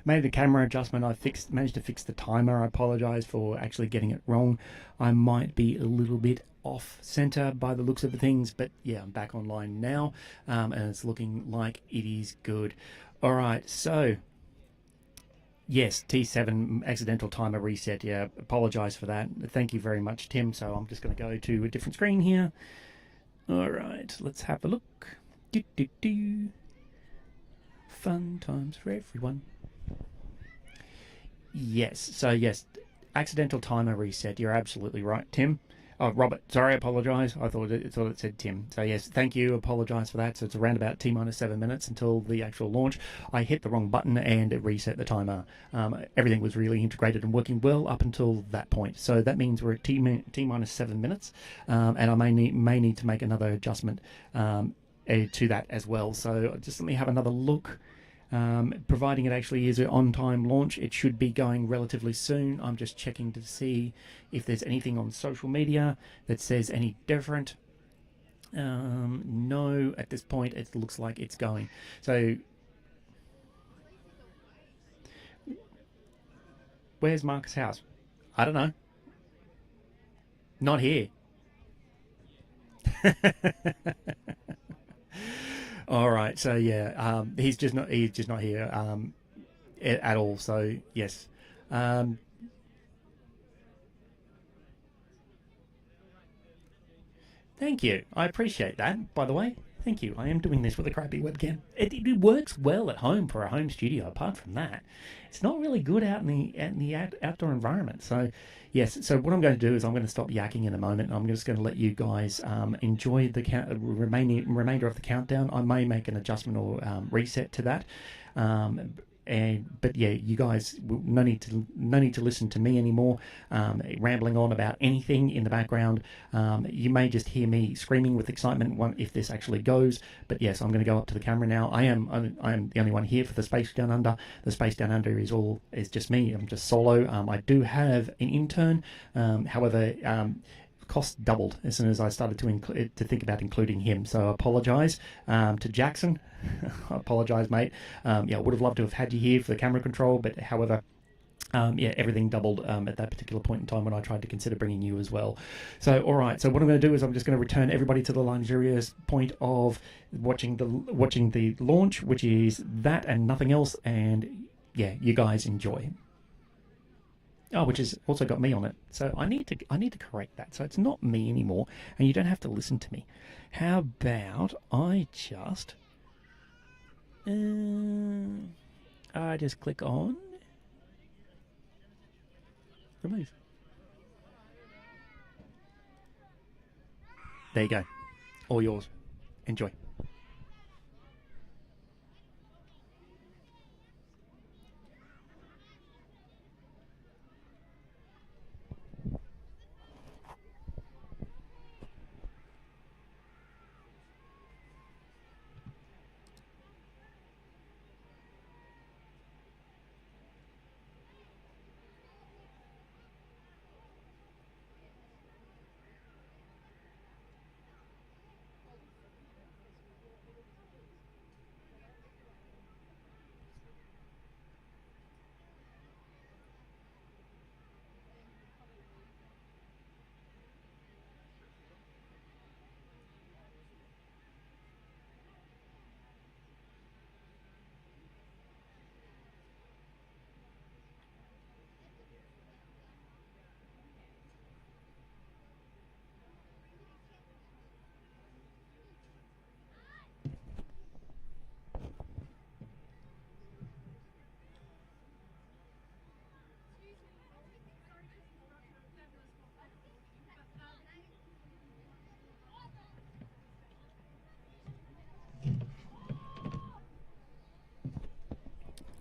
Made the camera adjustment. Managed to fix the timer. I apologize for actually getting it wrong. I might be a little bit off center by the looks of things, but yeah, I'm back online now, and it's looking like it is good. All right, so yes, T7 accidental timer reset. Yeah, apologize for that. Thank you very much, Tim. So I'm just going to go to a different screen here. All right, let's have a look. Fun times for everyone. Yes, so yes, accidental timer reset. You're absolutely right, Tim. Oh, Robert, sorry, I apologise. I thought it said Tim. So yes, thank you. Apologise for that. So it's around about T-7 minutes until the actual launch. I hit the wrong button and it reset the timer. Everything was really integrated and working well up until that point. So that means we're at T-7 minutes, and I may need to make another adjustment to that as well. So just let me have another look. Providing it actually is an on-time launch, it should be going relatively soon. I'm just checking to see if there's anything on social media that says any different. No, at this point it looks like it's going. So where's Marcus' house? I don't know. Not here. All right, so yeah, he's just not here at all. So yes, thank you. I appreciate that. By the way, thank you. I am doing this with a crappy webcam. It works well at home for a home studio. Apart from that, it's not really good out in the outdoor environment. So yes, so what I'm going to do is I'm going to stop yakking in a moment. I'm just going to let you guys enjoy the remainder of the countdown. I may make an adjustment or reset to that. But yeah, you guys, no need to listen to me anymore, rambling on about anything in the background. You may just hear me screaming with excitement if this actually goes. But yes, I'm going to go up to the camera now. I am the only one here for the Space Down Under. The Space Down Under is just me. I'm just solo. I do have an intern, however. Cost doubled as soon as I started to think about including him. So I apologise to Jackson. I apologise, mate. Yeah, I would have loved to have had you here for the camera control, but however, yeah, everything doubled at that particular point in time when I tried to consider bringing you as well. So, all right. So what I'm going to do is I'm just going to return everybody to the luxurious point of watching the launch, which is that and nothing else. And yeah, you guys enjoy. Oh, which has also got me on it. So I need to correct that. So it's not me anymore, and you don't have to listen to me. How about I just click on remove. There you go. All yours. Enjoy.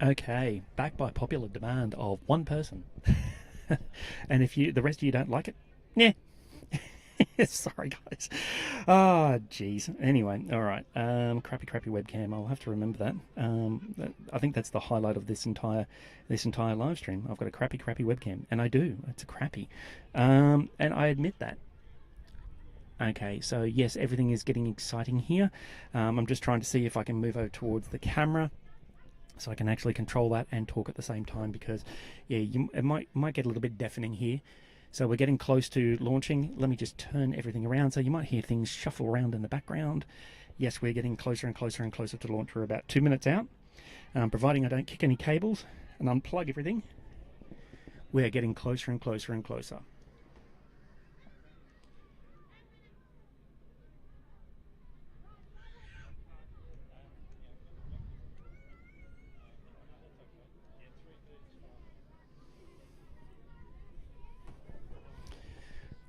Okay, back by popular demand of one person. And if the rest of you don't like it, yeah. Sorry, guys. Ah, jeez. Anyway, all right. Crappy webcam. I'll have to remember that. I think that's the highlight of this entire live stream. I've got a crappy webcam, and I do. It's a crappy, and I admit that. Okay, so yes, everything is getting exciting here. I'm just trying to see if I can move over towards the camera so I can actually control that and talk at the same time, because yeah, it might get a little bit deafening here. So we're getting close to launching. Let me just turn everything around, so you might hear things shuffle around in the background. Yes, we're getting closer and closer and closer to launch. We're about 2 minutes out. Providing I don't kick any cables and unplug everything, we're getting closer and closer and closer.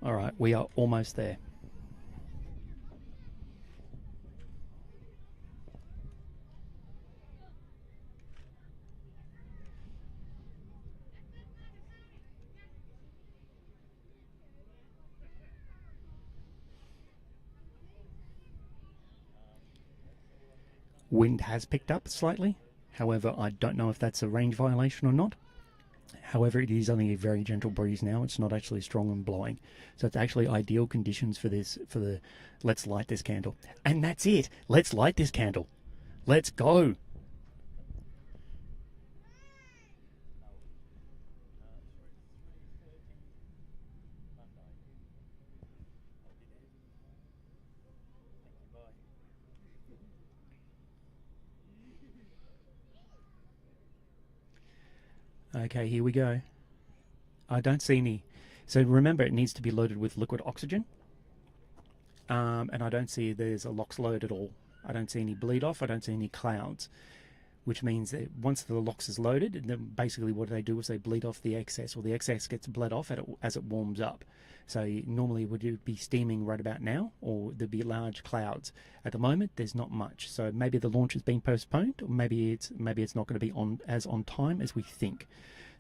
All right, we are almost there. Wind has picked up slightly. However, I don't know if that's a range violation or not. However, it is only a very gentle breeze now. It's not actually strong and blowing. So it's actually ideal conditions for this, for the let's light this candle. And that's it. Let's light this candle. Let's go. Okay, here we go. I don't see any. So remember, it needs to be loaded with liquid oxygen. And I don't see there's a LOX load at all. I don't see any bleed off. I don't see any clouds, which means that once the LOX is loaded, then basically what they do is they bleed off the excess, or the excess gets bled off as it warms up. So normally would you be steaming right about now, or there'd be large clouds. At the moment, there's not much. So maybe the launch has been postponed, or maybe it's not going to be on time as we think.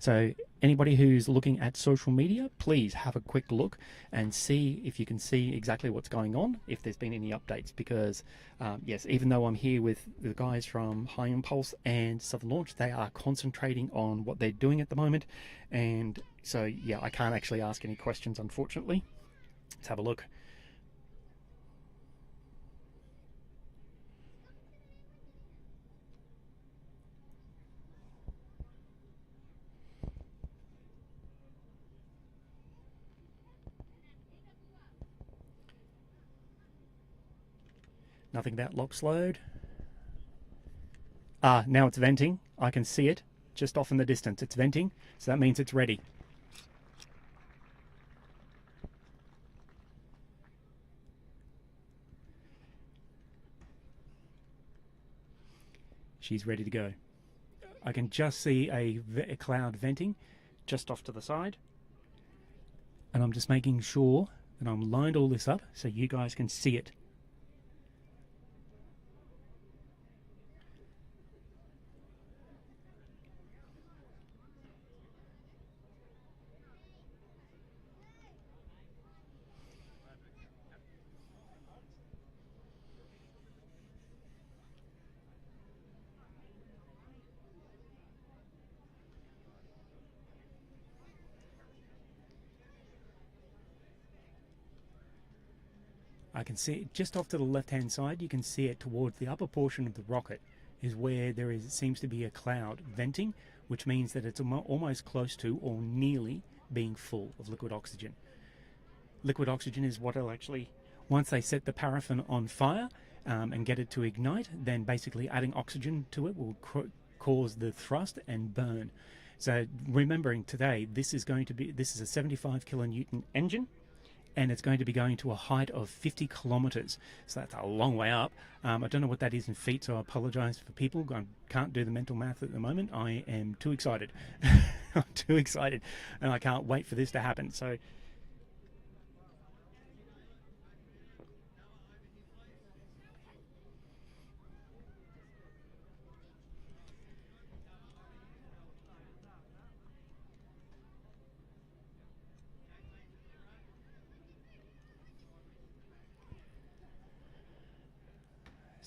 So anybody who's looking at social media, please have a quick look and see if you can see exactly what's going on, if there's been any updates, because yes, even though I'm here with the guys from HyImpulse and Southern Launch, they are concentrating on what they're doing at the moment. And so yeah, I can't actually ask any questions, unfortunately. Let's have a look. Nothing about LOX load. Now it's venting. I can see it just off in the distance. It's venting, so that means it's ready. She's ready to go. I can just see a cloud venting just off to the side. And I'm just making sure that I'm lined all this up so you guys can see it. I can see it just off to the left-hand side. You can see it towards the upper portion of the rocket is where seems to be a cloud venting, which means that it's almost close to or nearly being full of liquid oxygen. Liquid oxygen is what will actually, once they set the paraffin on fire and get it to ignite, then basically adding oxygen to it will cause the thrust and burn. So remembering today, this is a 75 kilonewton engine, and it's going to be going to a height of 50 kilometers. So that's a long way up. I don't know what that is in feet, so I apologize for people. I can't do the mental math at the moment. I am too excited. I'm too excited, and I can't wait for this to happen. So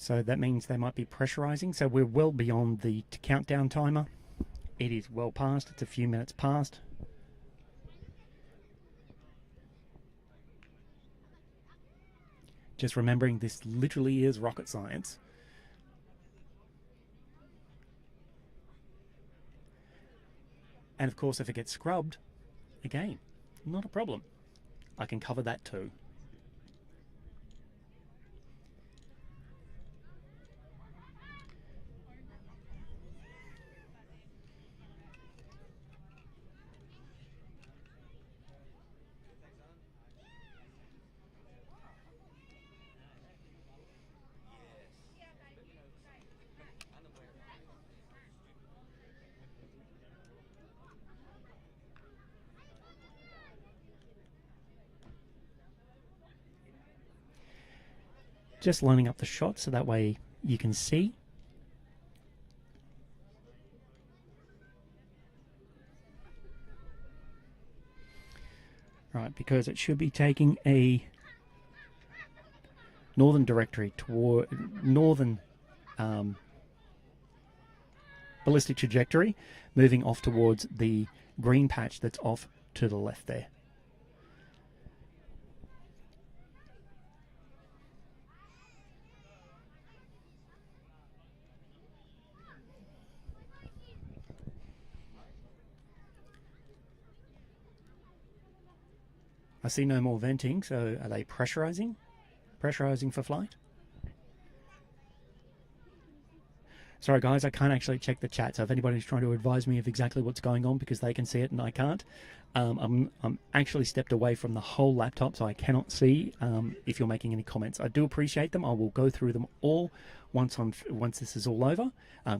So that means they might be pressurizing. So we're well beyond the countdown timer. It is well past. It's a few minutes past. Just remembering this literally is rocket science. And of course, if it gets scrubbed, again, not a problem. I can cover that too. Just lining up the shot so that way you can see. Right, because it should be taking a northern directory toward northern ballistic trajectory, moving off towards the green patch that's off to the left there. I see no more venting, so are they pressurizing? Pressurizing for flight? Sorry guys, I can't actually check the chat, so if anybody's trying to advise me of exactly what's going on because they can see it and I can't, I'm actually stepped away from the whole laptop, so I cannot see if you're making any comments. I do appreciate them. I will go through them all once this is all over.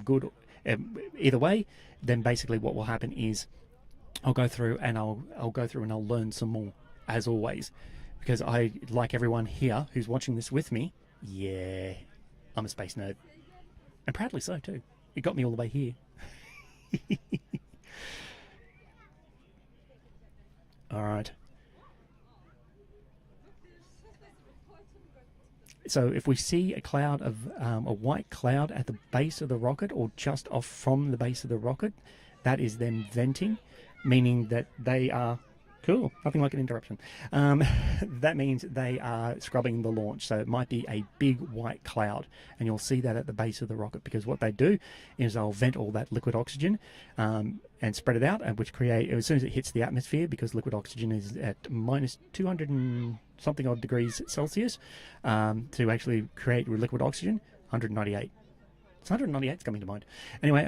Good. Either way, then basically what will happen is I'll go through and I'll learn some more, as always, because I, like everyone here who's watching this with me, yeah, I'm a space nerd. And proudly so, too. It got me all the way here. All right. So if we see a cloud of a white cloud at the base of the rocket or just off from the base of the rocket, that is them venting, meaning that they are... Cool, nothing like an interruption. That means they are scrubbing the launch, so it might be a big white cloud, and you'll see that at the base of the rocket, because what they do is they'll vent all that liquid oxygen and spread it out, and which create, as soon as it hits the atmosphere, because liquid oxygen is at minus 200 and something odd degrees Celsius, to actually create liquid oxygen, 198. It's 198 coming to mind. Anyway,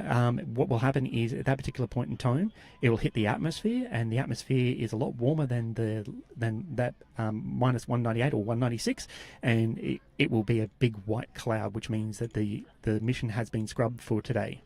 what will happen is at that particular point in time, it will hit the atmosphere, and the atmosphere is a lot warmer than that minus 198 or 196, and it will be a big white cloud, which means that the mission has been scrubbed for today.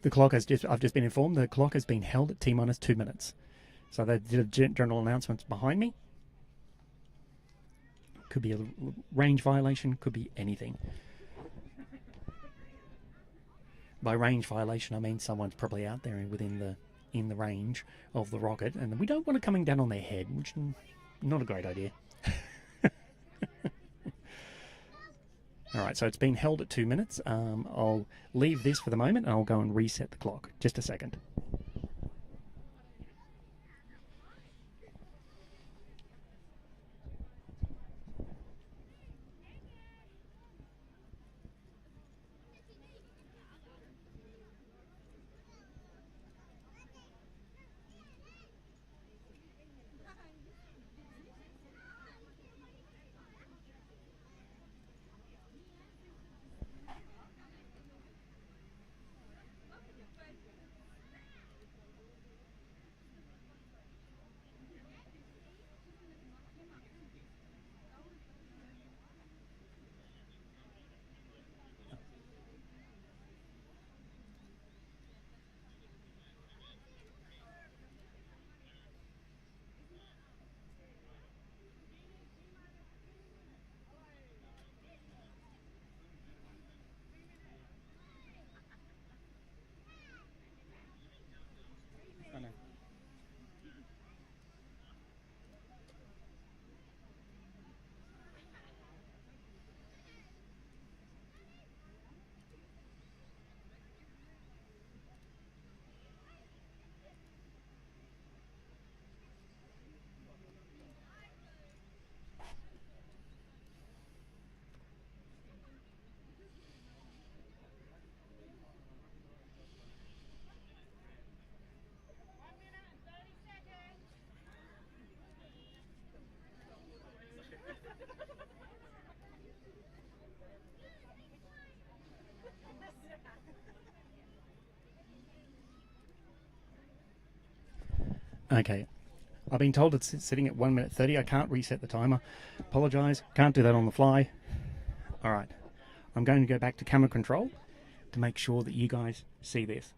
The clock has I've just been informed, the clock has been held at T-minus 2 minutes. So they did a general announcements behind me. Could be a range violation, could be anything. By range violation, I mean someone's probably out there in the range of the rocket, and we don't want it coming down on their head, which is not a great idea. Alright, so it's been held at 2 minutes. I'll leave this for the moment and I'll go and reset the clock. Just a second. Okay, I've been told it's sitting at 1 minute 30. I can't reset the timer. Apologise, can't do that on the fly. Alright, I'm going to go back to camera control to make sure that you guys see this.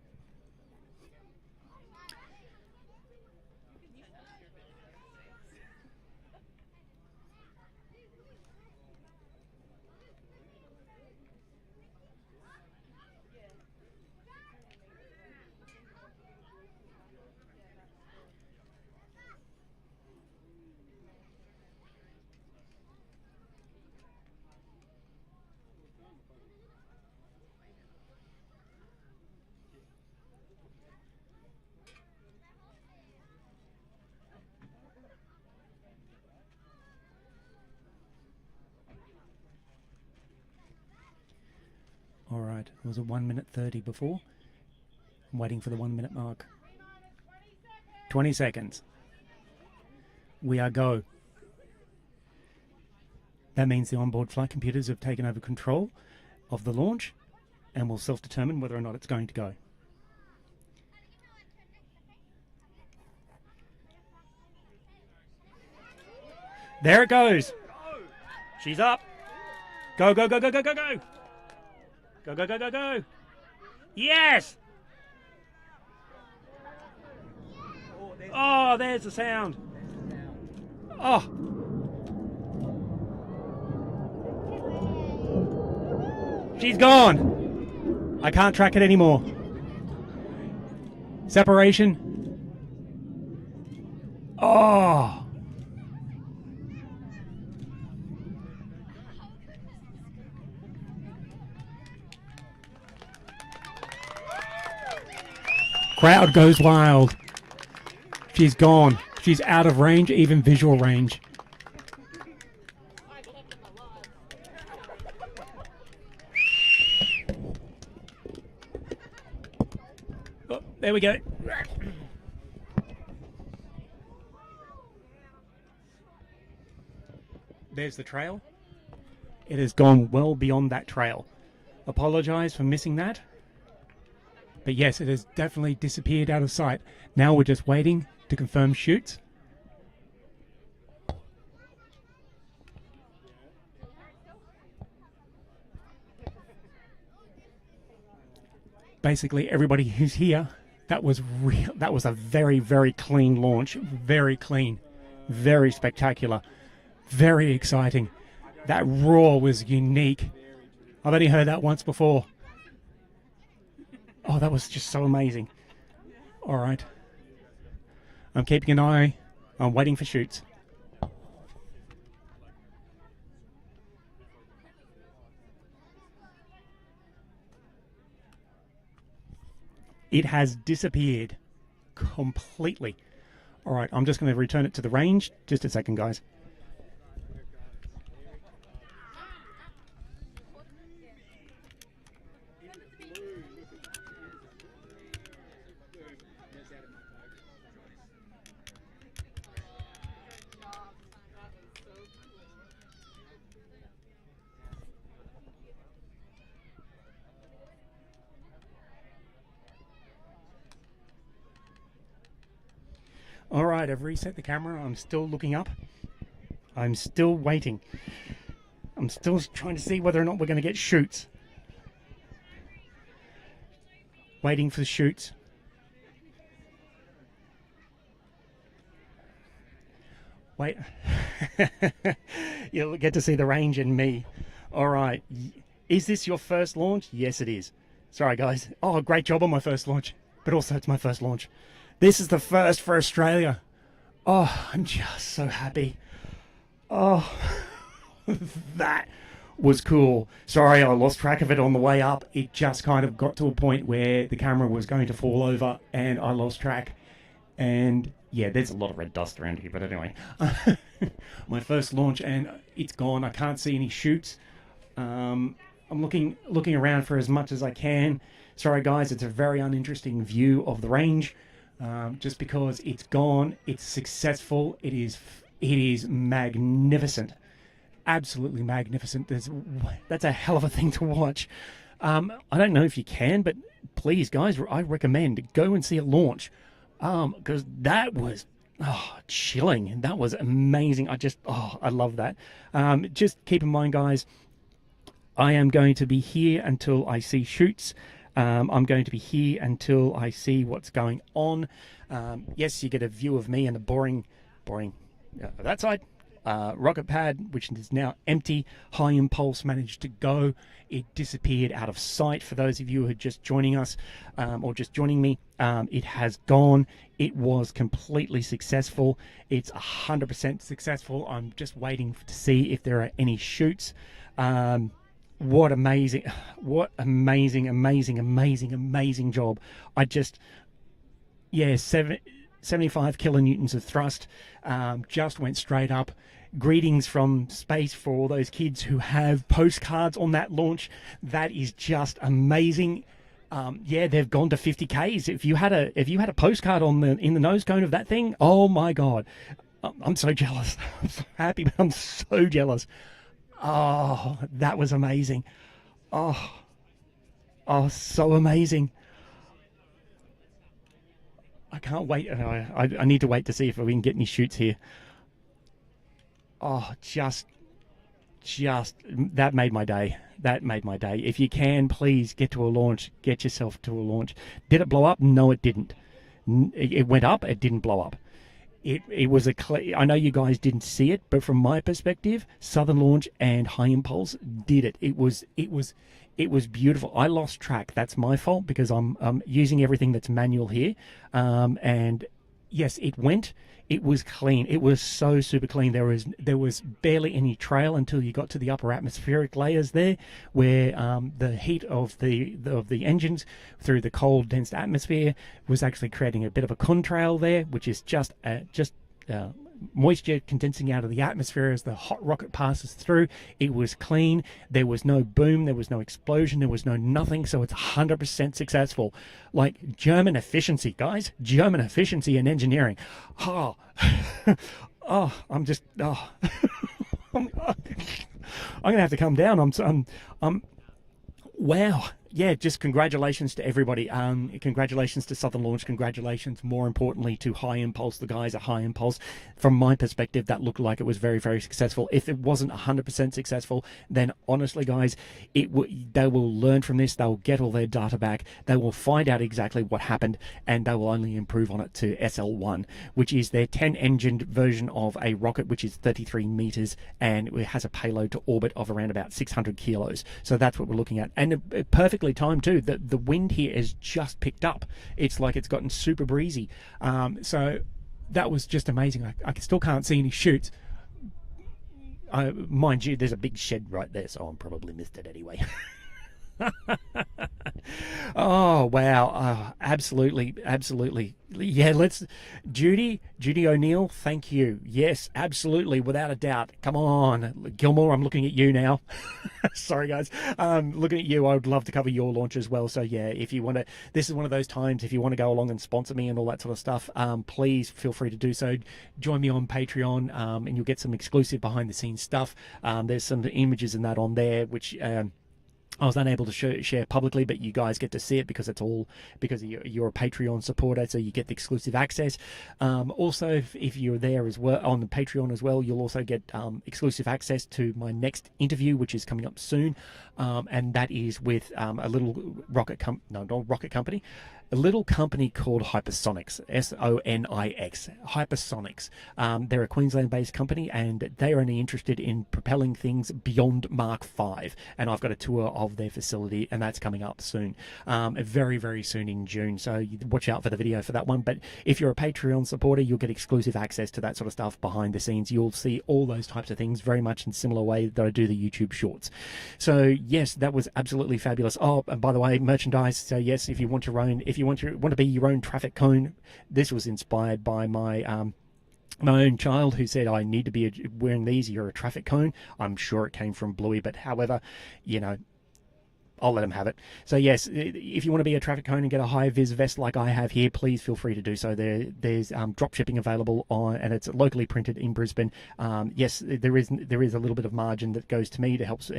Alright, it was a 1 minute 30 before. I'm waiting for the 1 minute mark. 20 seconds. We are go. That means the onboard flight computers have taken over control of the launch and will self-determine whether or not it's going to go. There it goes. She's up. Go, go, go, go, go, go, go. Go, go, go, go, go. Yes! Oh, there's the sound. Oh. She's gone. I can't track it anymore. Separation. Oh. Crowd goes wild. She's gone. She's out of range, even visual range. Oh, there we go. There's the trail. It has gone well beyond that trail. Apologise for missing that. But yes, it has definitely disappeared out of sight. Now we're just waiting to confirm shoots. Basically, everybody who's here, that was real. That was a very, very clean launch. Very clean, very spectacular, very exciting. That roar was unique. I've only heard that once before. Oh, that was just so amazing. All right. I'm keeping an eye. I'm waiting for shoots. It has disappeared completely. All right, I'm just going to return it to the range. Just a second, guys. Alright, I've reset the camera. I'm still looking up. I'm still waiting. I'm still trying to see whether or not we're going to get shoots. Waiting for the shoots. Wait. You'll get to see the range in me. Alright. Is this your first launch? Yes, it is. Sorry, guys. Oh, great job on my first launch. But also, it's my first launch. This is the first for Australia. Oh, I'm just so happy. Oh, that was cool. Sorry, I lost track of it on the way up. It just kind of got to a point where the camera was going to fall over and I lost track. And yeah, there's a lot of red dust around here, but anyway. My first launch and it's gone. I can't see any shoots. I'm looking around for as much as I can. Sorry, guys, it's a very uninteresting view of the range. Just because it's gone, it's successful, it is magnificent, absolutely magnificent. That's a hell of a thing to watch. I don't know if you can, but please, guys, I recommend go and see a launch, because that was chilling. That was amazing. I love that. Just keep in mind, guys, I am going to be here until I see shoots. I'm going to be here until I see what's going on. Yes, you get a view of me and a boring that side. Rocket pad, which is now empty. HyImpulse managed to go. It disappeared out of sight. For those of you who are just joining us, or just joining me, it has gone. It was completely successful. It's 100% successful. I'm just waiting to see if there are any shoots. What amazing job. Yeah, 75 kilonewtons of thrust, just went straight up. Greetings from space for all those kids who have postcards on that launch. That is just amazing. Yeah, they've gone to 50Ks. If you had a postcard in the nose cone of that thing, oh my God, I'm so jealous. I'm so happy, but I'm so jealous. Oh, that was amazing. Oh, so amazing. I can't wait. I need to wait to see if we can get any shoots here. Oh, just that made my day. That made my day. If you can, please get to a launch. Get yourself to a launch. Did it blow up? No, it didn't. It went up. It didn't blow up. It was I know you guys didn't see it, but from my perspective, Southern Launch and HyImpulse did it. It was beautiful. I lost track. That's my fault because I'm using everything that's manual here. And yes, it went. It was clean. It was so super clean. There was barely any trail until you got to the upper atmospheric layers there, where the heat of the engines through the cold, dense atmosphere was actually creating a bit of a contrail there, which is just moisture condensing out of the atmosphere as the hot rocket passes through. It was clean. There was no boom. There was no explosion. There was no nothing. So it's 100% successful. Like German efficiency, guys. German efficiency in engineering. Oh, I'm just. Oh, I'm gonna have to come down. I'm. Wow. Yeah, just congratulations to everybody. Congratulations to Southern Launch. Congratulations, more importantly, to HyImpulse, the guys at HyImpulse. From my perspective, that looked like it was very, very successful. If it wasn't 100% successful, then honestly, guys, they will learn from this. They'll get all their data back. They will find out exactly what happened, and they will only improve on it to SL1, which is their 10-engined version of a rocket, which is 33 meters, and it has a payload to orbit of around about 600 kilos. So that's what we're looking at. And perfectly timed too. The wind here is just picked up. It's like it's gotten super breezy. So that was just amazing. I still can't see any shoots. Mind you, there's a big shed right there, so I probably missed it anyway. Oh wow. Absolutely yeah. Judy O'Neill, thank you. Yes, absolutely, without a doubt. Come on, Gilmore, I'm looking at you now. Sorry guys, looking at you. I would love to cover your launch as well. So yeah, if you want to, this is one of those times, if you want to go along and sponsor me and all that sort of stuff, please feel free to do so. Join me on Patreon, and you'll get some exclusive behind the scenes stuff. There's some images and that on there, which I was unable to share publicly, but you guys get to see it because it's all because you're a Patreon supporter, so you get the exclusive access. Also, if you're there as well on the Patreon as well, you'll also get exclusive access to my next interview, which is coming up soon, and that is with a little a little company called Hypersonics, SONIX, Hypersonics. They're a Queensland-based company, and they're only interested in propelling things beyond Mark 5. And I've got a tour of their facility, and that's coming up soon, very, very soon in June. So watch out for the video for that one. But if you're a Patreon supporter, you'll get exclusive access to that sort of stuff behind the scenes. You'll see all those types of things very much in similar way that I do the YouTube shorts. So yes, that was absolutely fabulous. Oh, and by the way, merchandise. So yes, if you want your own, if you want to be your own traffic cone, this was inspired by my own child, who said I need to be wearing these. You're a traffic cone. I'm sure it came from Bluey, but however, you know, I'll let them have it. So yes, if you want to be a traffic cone and get a high vis vest like I have here, please feel free to do so. There's drop shipping available and it's locally printed in Brisbane. Yes, there is a little bit of margin that goes to me to helps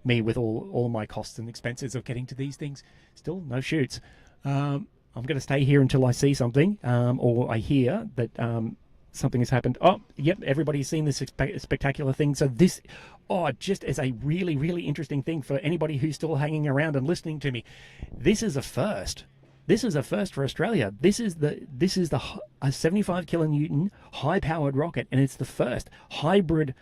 me with all my costs and expenses of getting to these things. Still no shoots. I'm going to stay here until I see something or I hear that something has happened. Oh, yep, everybody's seen this spectacular thing. So this, just as a really, really interesting thing for anybody who's still hanging around and listening to me, this is a first. This is a first for Australia. This is a 75 kilonewton high-powered rocket, and it's the first hybrid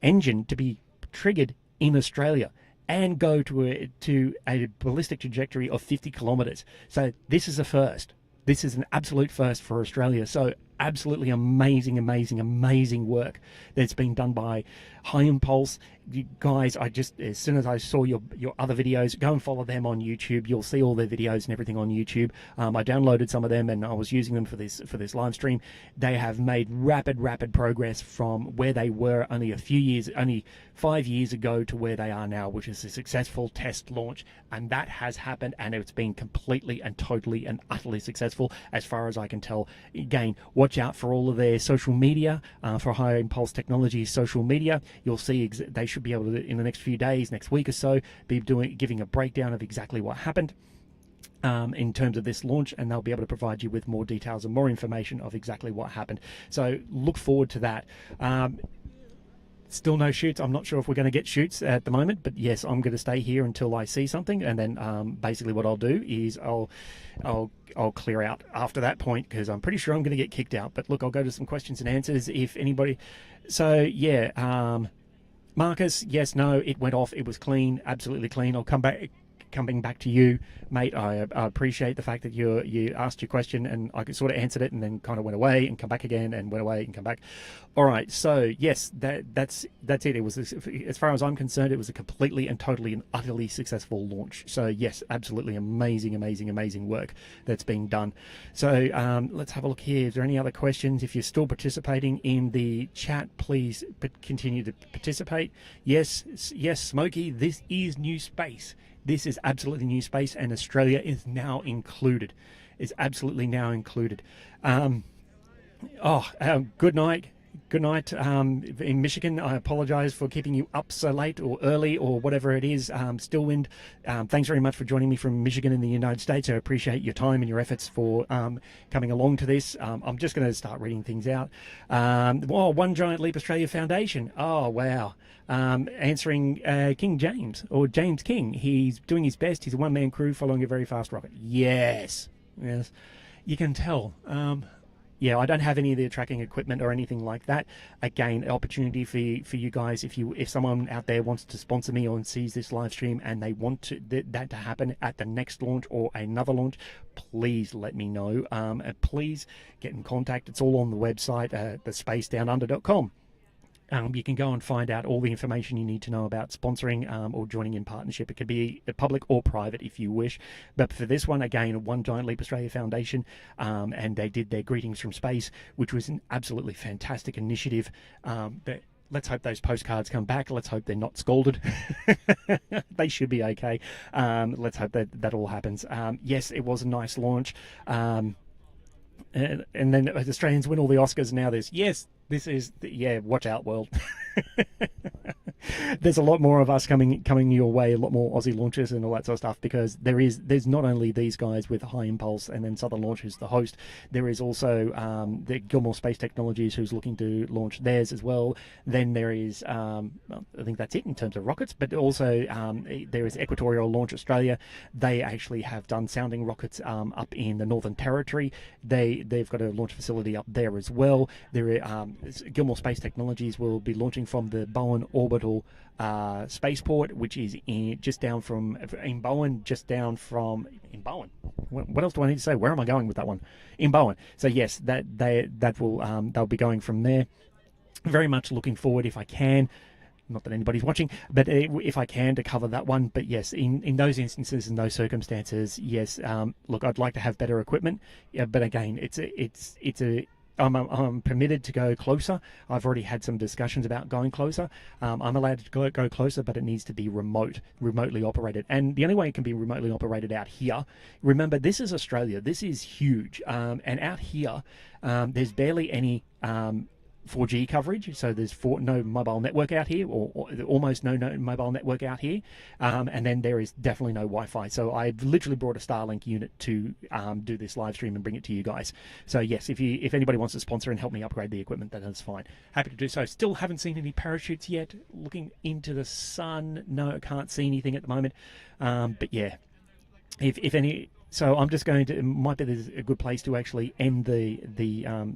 engine to be triggered in Australia and go to a ballistic trajectory of 50 kilometers. So this is a first. This is an absolute first for Australia. So absolutely amazing, amazing, amazing work that's been done by HyImpulse. You guys, as soon as I saw your other videos, go and follow them on YouTube. You'll see all their videos and everything on YouTube. I downloaded some of them and I was using them for this live stream. They have made rapid progress from where they were only 5 years ago to where they are now, which is a successful test launch. And that has happened, and it's been completely and totally and utterly successful as far as I can tell. Again, watch out for all of their social media, for HyImpulse Technologies social media. You'll see they should be able to, in the next few days, next week or so, be giving a breakdown of exactly what happened in terms of this launch, and they'll be able to provide you with more details and more information of exactly what happened. So look forward to that. Still no shoots. I'm not sure if we're going to get shoots at the moment, but yes, I'm going to stay here until I see something, and then basically what I'll do is I'll clear out after that point, because I'm pretty sure I'm going to get kicked out. But look, I'll go to some questions and answers if anybody. So yeah, Marcus, yes, no, it went off. It was clean, absolutely clean. I'll coming back to you, mate. I appreciate the fact that you asked your question and I sort of answered it and then kind of went away and come back again and went away and come back. All right, so yes, that's it. It was, as far as I'm concerned, it was a completely and totally and utterly successful launch. So yes, absolutely amazing work that's been done. So let's have a look here. Is there any other questions? If you're still participating in the chat, please continue to participate. Yes, Smokey, this is new space. This is absolutely new space, and Australia is now included. Is absolutely now included. Good night. Good night in Michigan. I apologize for keeping you up so late or early or whatever it is. Stillwind, thanks very much for joining me from Michigan in the United States. I appreciate your time and your efforts for coming along to this. I'm just going to start reading things out. One Giant Leap Australia Foundation. Oh, wow. Answering King James, or James King. He's doing his best. He's a one-man crew following a very fast rocket. Yes. You can tell. Yeah, I don't have any of the tracking equipment or anything like that. Again, opportunity for you guys. If someone out there wants to sponsor me or sees this live stream and they want that to happen at the next launch or another launch, please let me know. Please get in contact. It's all on the website, thespacedownunder.com. You can go and find out all the information you need to know about sponsoring or joining in partnership. It could be public or private if you wish. But for this one, again, One Giant Leap Australia Foundation, and they did their Greetings from Space, which was an absolutely fantastic initiative. But let's hope those postcards come back. Let's hope they're not scalded. They should be okay. Let's hope that all happens. Yes, it was a nice launch. And then Australians win all the Oscars. Now watch out, world. There's a lot more of us coming your way, a lot more Aussie launches and all that sort of stuff, because there's not only these guys with HyImpulse and then Southern Launch, who's the host. There is also the Gilmore Space Technologies, who's looking to launch theirs as well. Then there is, I think that's it in terms of rockets, but also there is Equatorial Launch Australia. They actually have done sounding rockets up in the Northern Territory. They've got a launch facility up there as well. Gilmore Space Technologies will be launching from the Bowen Orbital Spaceport, which is in Bowen. What else do I need to say? Where am I going with that one? In Bowen. So yes, they'll be going from there. Very much looking forward, if I can. Not that anybody's watching, but if I can, to cover that one. But yes, in those instances, in those circumstances, yes. Look, I'd like to have better equipment, but again, it's I'm permitted to go closer. I've already had some discussions about going closer. I'm allowed to go closer, but it needs to be remotely operated. And the only way it can be remotely operated out here, remember, this is Australia. This is huge. And out here, there's barely any 4G coverage, so there's no mobile network out here, or almost no mobile network out here, and then there is definitely no Wi-Fi. So I've literally brought a Starlink unit to do this live stream and bring it to you guys. So yes, if anybody wants to sponsor and help me upgrade the equipment, then that's fine. Happy to do so. Still haven't seen any parachutes yet. Looking into the sun, no, I can't see anything at the moment. But yeah, if any. So I'm just going to, it might be a good place to actually end the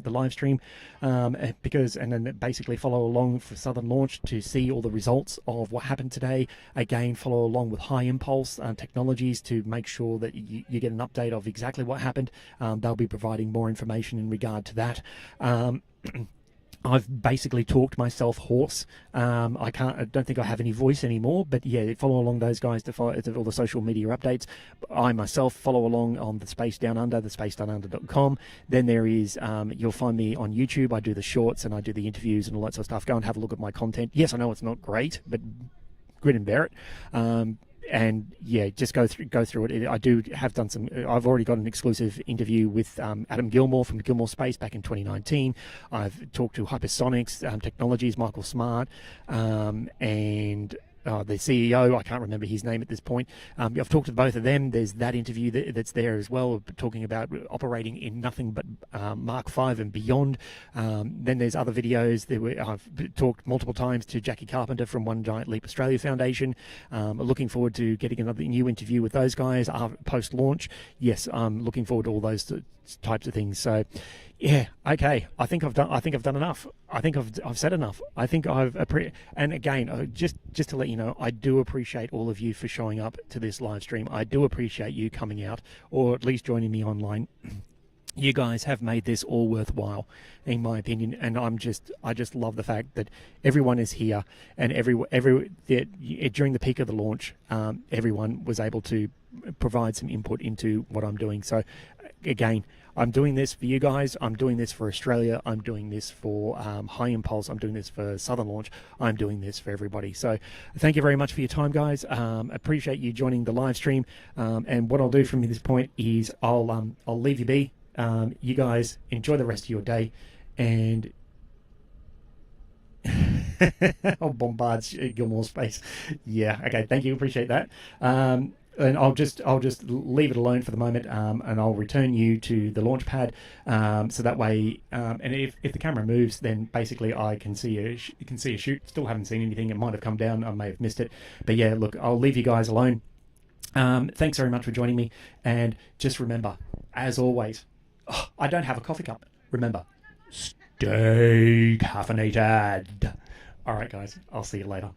live stream, because, and then basically follow along for Southern Launch to see all the results of what happened today. Again, follow along with HyImpulse Technologies to make sure that you get an update of exactly what happened. They'll be providing more information in regard to that. I've basically talked myself hoarse. I don't think I have any voice anymore, but yeah, follow along those guys to follow all the social media updates. I myself follow along on the Space Down Under, thespacedownunder.com. Then there is, you'll find me on YouTube. I do the shorts and I do the interviews and all that sort of stuff. Go and have a look at my content. Yes, I know it's not great, but grin and bear it. And yeah, just go through it. I do have done some. I've already got an exclusive interview with Adam Gilmore from Gilmore Space back in 2019. I've talked to Hypersonics Technologies, Michael Smart, and the CEO, I can't remember his name at this point. I've talked to both of them. There's that interview that's there as well, talking about operating in nothing but Mark V and beyond. Then there's other videos. I've talked multiple times to Jackie Carpenter from One Giant Leap Australia Foundation. Looking forward to getting another new interview with those guys post-launch. Yes, I'm looking forward to all those types of things. So yeah, okay, I think I've done enough. I think I've said enough. I think and again, just to let you know, I do appreciate all of you for showing up to this live stream. I do appreciate you coming out, or at least joining me online. You guys have made this all worthwhile, in my opinion, and I just love the fact that everyone is here, and during the peak of the launch, everyone was able to provide some input into what I'm doing. So again, I'm doing this for you guys. I'm doing this for Australia. I'm doing this for HyImpulse. I'm doing this for Southern Launch. I'm doing this for everybody. So thank you very much for your time, guys. Appreciate you joining the live stream. And what I'll do from this point is I'll leave you be. You guys enjoy the rest of your day, and I'll bombard Gilmore Space. Yeah, okay, thank you, appreciate that. And I'll just leave it alone for the moment, and I'll return you to the launch pad, so that way, and if the camera moves, then basically I can see a shoot. Still haven't seen anything. It might have come down. I may have missed it, but yeah, look, I'll leave you guys alone. Thanks very much for joining me, and just remember, as always, I don't have a coffee cup. Remember, stay caffeinated. All right, guys, I'll see you later.